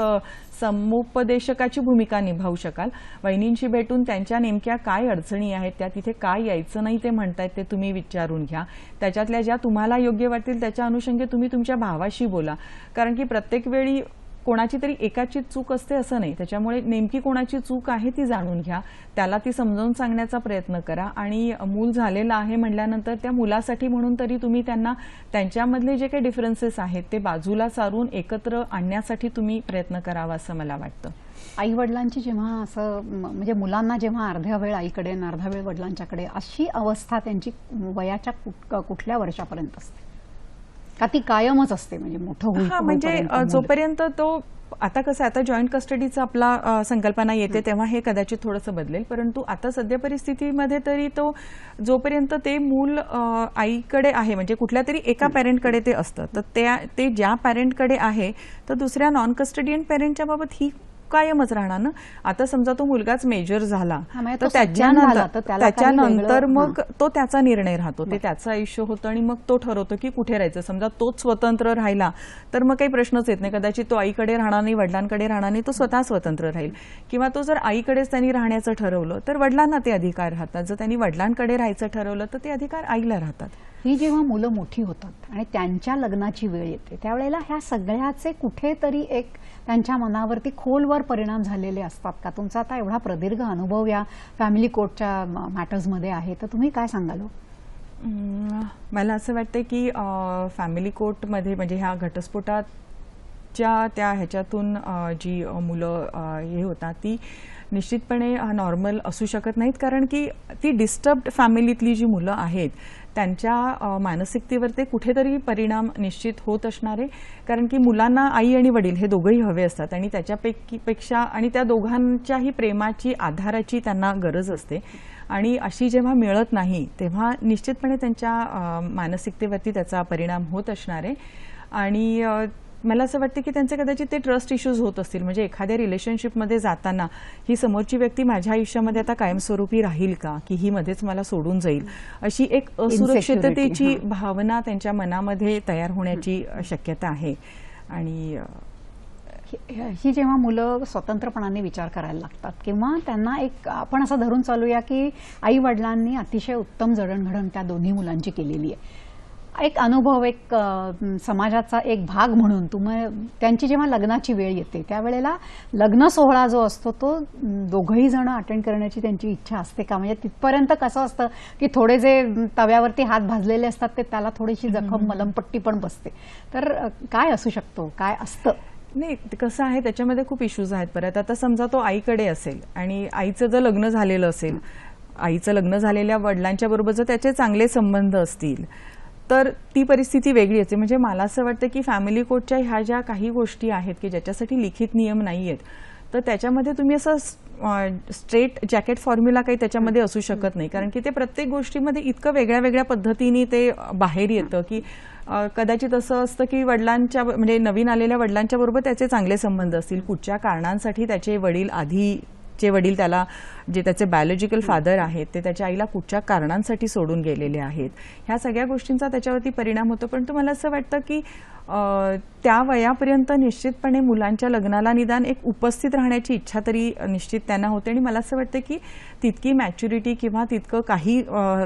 समुपदेशकाची भूमिका निभावू शकाल. वहिनींशी भेटून त्यांच्या नेमक्या काय अडचणी आहेत, त्या तिथे काय यायचं नाही ते म्हणतायत ते तुम्ही विचारून घ्या. त्याच्यातल्या ज्या तुम्हाला योग्य वाटतील त्याच्या अनुषंगे तुम्ही तुमच्या भावाशी बोला. कारण की प्रत्येक वेळी कोणाची तरी एकाची चूक असते असं नाही. त्याच्यामुळे नेमकी कोणाची चूक आहे ती जाणून घ्या, त्याला ती समजावून सांगण्याचा प्रयत्न करा. आणि मूल झालेलं आहे म्हटल्यानंतर त्या मुलासाठी म्हणून तरी तुम्ही त्यांना त्यांच्यामधले जे काही डिफरन्सेस आहेत ते बाजूला सारून एकत्र आणण्यासाठी तुम्ही प्रयत्न करावा असं मला वाटतं. आई वडिलांची जेव्हा असं म्हणजे मुलांना जेव्हा अर्ध्या वेळ आईकडे आणि अर्धा वेळ वडिलांच्याकडे, अशी अवस्था त्यांची वयाच्या कुठल्या वर्षापर्यंत असते का ती कायमच असते म्हणजे मोठं म्हणजे जोपर्यंत तो आता कसं आता जॉईंट कस्टडीचा आपला संकल्पना येते तेव्हा हे कदाचित थोडंसं बदलेल, परंतु आता सध्या परिस्थितीमध्ये तरी तो जोपर्यंत ते मूल आईकडे आहे म्हणजे कुठल्या तरी एका पॅरेंटकडे ते असतं, तर ते ज्या पॅरेंटकडे आहे तर दुसऱ्या नॉन कस्टडियन पॅरेंटच्या बाबत ही कायमच राहणार ना. आता समजा तो मुलगाच मेजर झाला तर त्याच्यानंतर मग तो त्याचा निर्णय राहतो, ते त्याचं आयुष्य होतं आणि मग तो ठरवतो की कुठे राहायचं. समजा तोच स्वतंत्र राहिला तर मग काही प्रश्नच येत नाही. कदाचित तो आईकडे राहणार नाही, वडिलांकडे राहणार नाही, तो स्वतः स्वतंत्र राहील. किंवा तो जर आईकडेच त्यांनी राहण्याचं ठरवलं तर वडिलांना ते अधिकार राहतात. जर त्यांनी वडिलांकडे राहायचं ठरवलं तर ते अधिकार आईला राहतात. ही जेव्हा मुलं मोठी होतात आणि त्यांच्या लग्नाची वेळ येते त्यावेळेला ह्या सगळ्याचे कुठेतरी एक त्यांच्या मनावरती खोलवर परिणाम झालेले असतात का? तुमचा आता एवढा प्रदीर्घ अनुभव या फॅमिली कोर्टच्या मॅटर्समध्ये आहे, तर तुम्ही काय सांगाल? मला असं वाटतं की फॅमिली कोर्टमध्ये म्हणजे ह्या घटस्फोटाच्या त्या ह्याच्यातून जी मुलं हे होतात ती निश्चितपणे नॉर्मल असू शकत नाहीत. कारण की ती डिस्टर्ब्ड फॅमिलीतली जी मुलं आहेत त्यांच्या मानसिकतेवर ते कुठेतरी परिणाम निश्चित होत असणारे. कारण की मुलांना आई आणि वडील हे दोघंही हवे असतात आणि त्याच्यापेक्षा आणि त्या दोघांच्याही प्रेमाची आधाराची त्यांना गरज असते. आणि अशी जेव्हा मिळत नाही तेव्हा निश्चितपणे त्यांच्या मानसिकतेवरती त्याचा परिणाम होत असणार आहे. आणि मला असं वाटतं की त्यांचे कदाचित ते ट्रस्ट इश्यूज होत असतील. म्हणजे एखाद्या रिलेशनशिपमध्ये जाताना ही समोरची व्यक्ती माझ्या आयुष्यामध्ये आता कायमस्वरूपी राहील का, की ही मध्येच मला सोडून जाईल, अशी एक असुरक्षिततेची भावना त्यांच्या मनामध्ये तयार होण्याची शक्यता आहे. आणि ही जेव्हा मुलं स्वतंत्रपणाने विचार करायला लागतात किंवा त्यांना एक आपण असं धरून चालूया की आई वडिलांनी अतिशय उत्तम जडणघडण त्या दोन्ही मुलांची केलेली आहे, एक अनुभव, एक समाजाचा एक भाग म्हणून त्यांची जेव्हा लग्नाची वेळ येते त्यावेळेला लग्न सोहळा जो असतो तो दोघंही जण अटेंड करण्याची त्यांची इच्छा असते का? म्हणजे तिथपर्यंत कसं असतं की थोडे जे तव्यावरती हात भाजलेले असतात ते त्याला थोडीशी जखम मलमपट्टी पण बसते, तर काय असू शकतो, काय असतं? नाही, कसं आहे त्याच्यामध्ये खूप इश्यूज आहेत. परत आता समजा तो आईकडे असेल आणि आईचं जर लग्न झालेलं असेल, आईचं लग्न झालेल्या वडिलांच्या बरोबर जर त्याचे चांगले संबंध असतील तर ती परिस्थिती वेगळी असते. म्हणजे मला असं वाटतं की फॅमिली कोर्टच्या ह्या ज्या काही गोष्टी आहेत की ज्याच्यासाठी लिखित नियम नाही आहेत तर त्याच्यामध्ये तुम्ही असं स्ट्रेट जॅकेट फॉर्म्युला काही त्याच्यामध्ये असू शकत नाही. कारण की ते प्रत्येक गोष्टीमध्ये इतकं वेगळ्या वेगळ्या पद्धतीने ते बाहेर येतं की कदाचित असं असतं की वडिलांच्या म्हणजे नवीन आलेल्या वडिलांच्या बरोबर त्याचे चांगले संबंध असतील, कुठच्या कारणांसाठी त्याचे वडील त्याला जे त्याचे बायोलॉजिकल फादर आहेत ते त्याच्या आईला कुठच्या कारणांसाठी सोडून गेलेले आहेत, ह्या सगळ्या गोष्टींचा त्याच्यावरती परिणाम होतो. पण मला असं वाटतं की त्या वयापर्यंत निश्चितपणे मुलांच्या लग्नाला निदान एक उपस्थित राहण्याची इच्छा तरी निश्चित त्यांना होते. आणि मला असं वाटतं की तितकी मॅच्युरिटी किंवा तितकं काही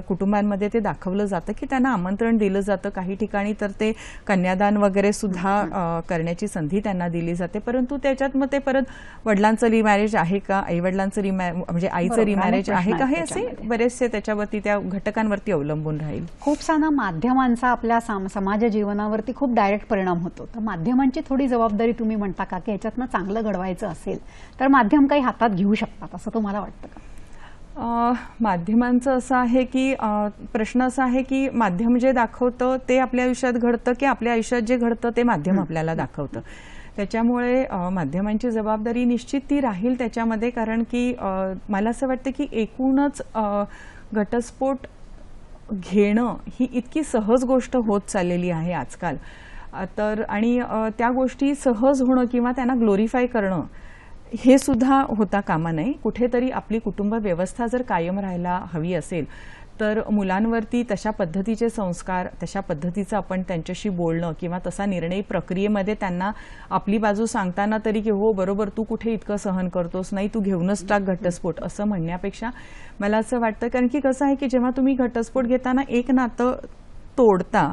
कुटुंबांमध्ये ते दाखवलं जातं की त्यांना आमंत्रण दिलं जातं. काही ठिकाणी तर ते कन्यादान वगैरे सुद्धा करण्याची संधी त्यांना दिली जाते. परंतु त्याच्यात मग ते परत वडिलांचं रिमॅरेज आहे का, आईवडिलांचं म्हणजे आईचं रिमॅरेज आहे का, हे असे बरेचसे त्याच्यावरती त्या घटकांवरती अवलंबून राहील. खूप सारा माध्यमांचा आपल्या समाज जीवनावरती खूप डायरेक्ट परिणाम होतो. तर माध्यमांची थोडी जबाबदारी तुम्ही म्हणता का की याच्यातनं चांगलं घडवायचं असेल तर माध्यम काही हातात घेऊ शकतात असं तुम्हाला वाटतं का? माध्यमांचं असं आहे की प्रश्न असा आहे की माध्यम जे दाखवतं ते आपल्या आयुष्यात घडतं की आपल्या आयुष्यात जे घडतं ते माध्यम आपल्याला दाखवतं. त्याच्यामुळे माध्यमांची जबाबदारी निश्चित ती राहील त्याच्यामध्ये. कारण की मला असं वाटतं की एकूणच घटस्फोट घेणं ही इतकी सहज गोष्ट होत चाललेली आहे आजकाल. तर आणि त्या गोष्टी सहज होणं किंवा त्यांना ग्लोरीफाय करणं हे सुद्धा होता कामा नये. कुठेतरी आपली कुटुंब व्यवस्था जर कायम राहायला हवी असेल तर मुलांवरती तशा पद्धतीचे संस्कार, तशा पद्धतीचं आपण त्यांच्याशी बोलणं किंवा तसा निर्णय प्रक्रियेमध्ये त्यांना आपली बाजू सांगताना तरी की हो बरोबर तू कुठे इतकं सहन करतोस, नाही तू घेऊनच टाक घटस्फोट असं म्हणण्यापेक्षा मला असं वाटतं, कारण की कसं आहे की जेव्हा तुम्ही घटस्फोट घेताना एक नातं तोडता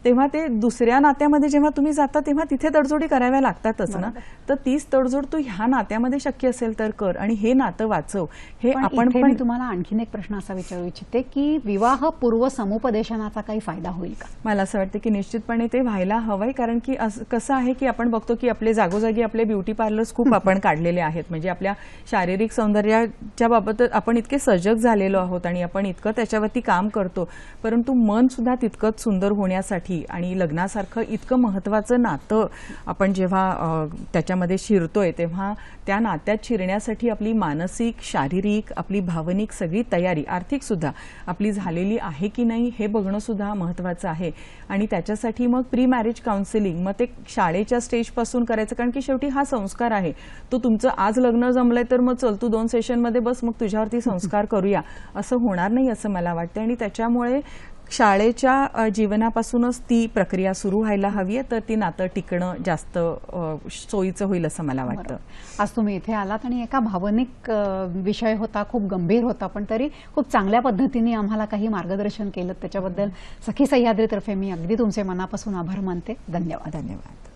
तेव्हा ते दुसऱ्या नात्यामध्ये जेव्हा तुम्ही जाता तेव्हा तिथे तडजोडी कराव्या लागतातच ना. तर तीच तडजोड तू ह्या नात्यामध्ये शक्य असेल तर कर आणि हे नातं वाचव. हे आपण पण तुम्हाला आणखीन एक प्रश्न असा विचारू इच्छिते की विवाहपूर्व समुपदेशनाचा काही फायदा होईल का? मला असं वाटतं की निश्चितपणे ते व्हायला हवंय, कारण की कसं आहे की आपण बघतो की आपले जागोजागी आपले ब्युटी पार्लर्स खूप आपण काढलेले आहेत. म्हणजे आपल्या शारीरिक सौंदर्याच्या बाबत आपण इतके सजग झालेलो आहोत आणि आपण इतकं त्याच्यावरती काम करतो, परंतु मन सुद्धा तितकंच सुंदर होण्यासाठी आणि लग्नासारखं इतकं महत्त्वाचं नातं आपण जेव्हा त्याच्यामध्ये शिरतोय तेव्हा त्या नात्यात शिरण्यासाठी आपली मानसिक, शारीरिक, आपली भावनिक सगळी तयारी, आर्थिक सुद्धा आपली झालेली आहे की नाही हे बघणं सुद्धा महत्त्वाचं आहे. आणि त्याच्यासाठी मग प्री मॅरेज काउन्सिलिंग मग ते शाळेच्या स्टेजपासून करायचं, कारण की शेवटी हा संस्कार आहे. तो तुमचं आज लग्न जमलंय तर मग चल तू 2 सेशनमध्ये बस मग तुझ्यावरती संस्कार करूया असं होणार नाही असं मला वाटतं. आणि त्याच्यामुळे शाळेच्या जीवनापासूनच ती प्रक्रिया सुरू व्हायला हवी आहे, तर ती नातं टिकणं जास्त सोयीचं होईल असं मला वाटतं. आज तुम्ही इथे आलात आणि एका भावनिक विषय होता, खूप गंभीर होता, पण तरी खूप चांगल्या पद्धतीने आम्हाला काही मार्गदर्शन केलं. त्याच्याबद्दल सखी सह्याद्रीतर्फे मी अगदी तुमचे मनापासून आभार मानते. धन्यवाद. धन्यवाद.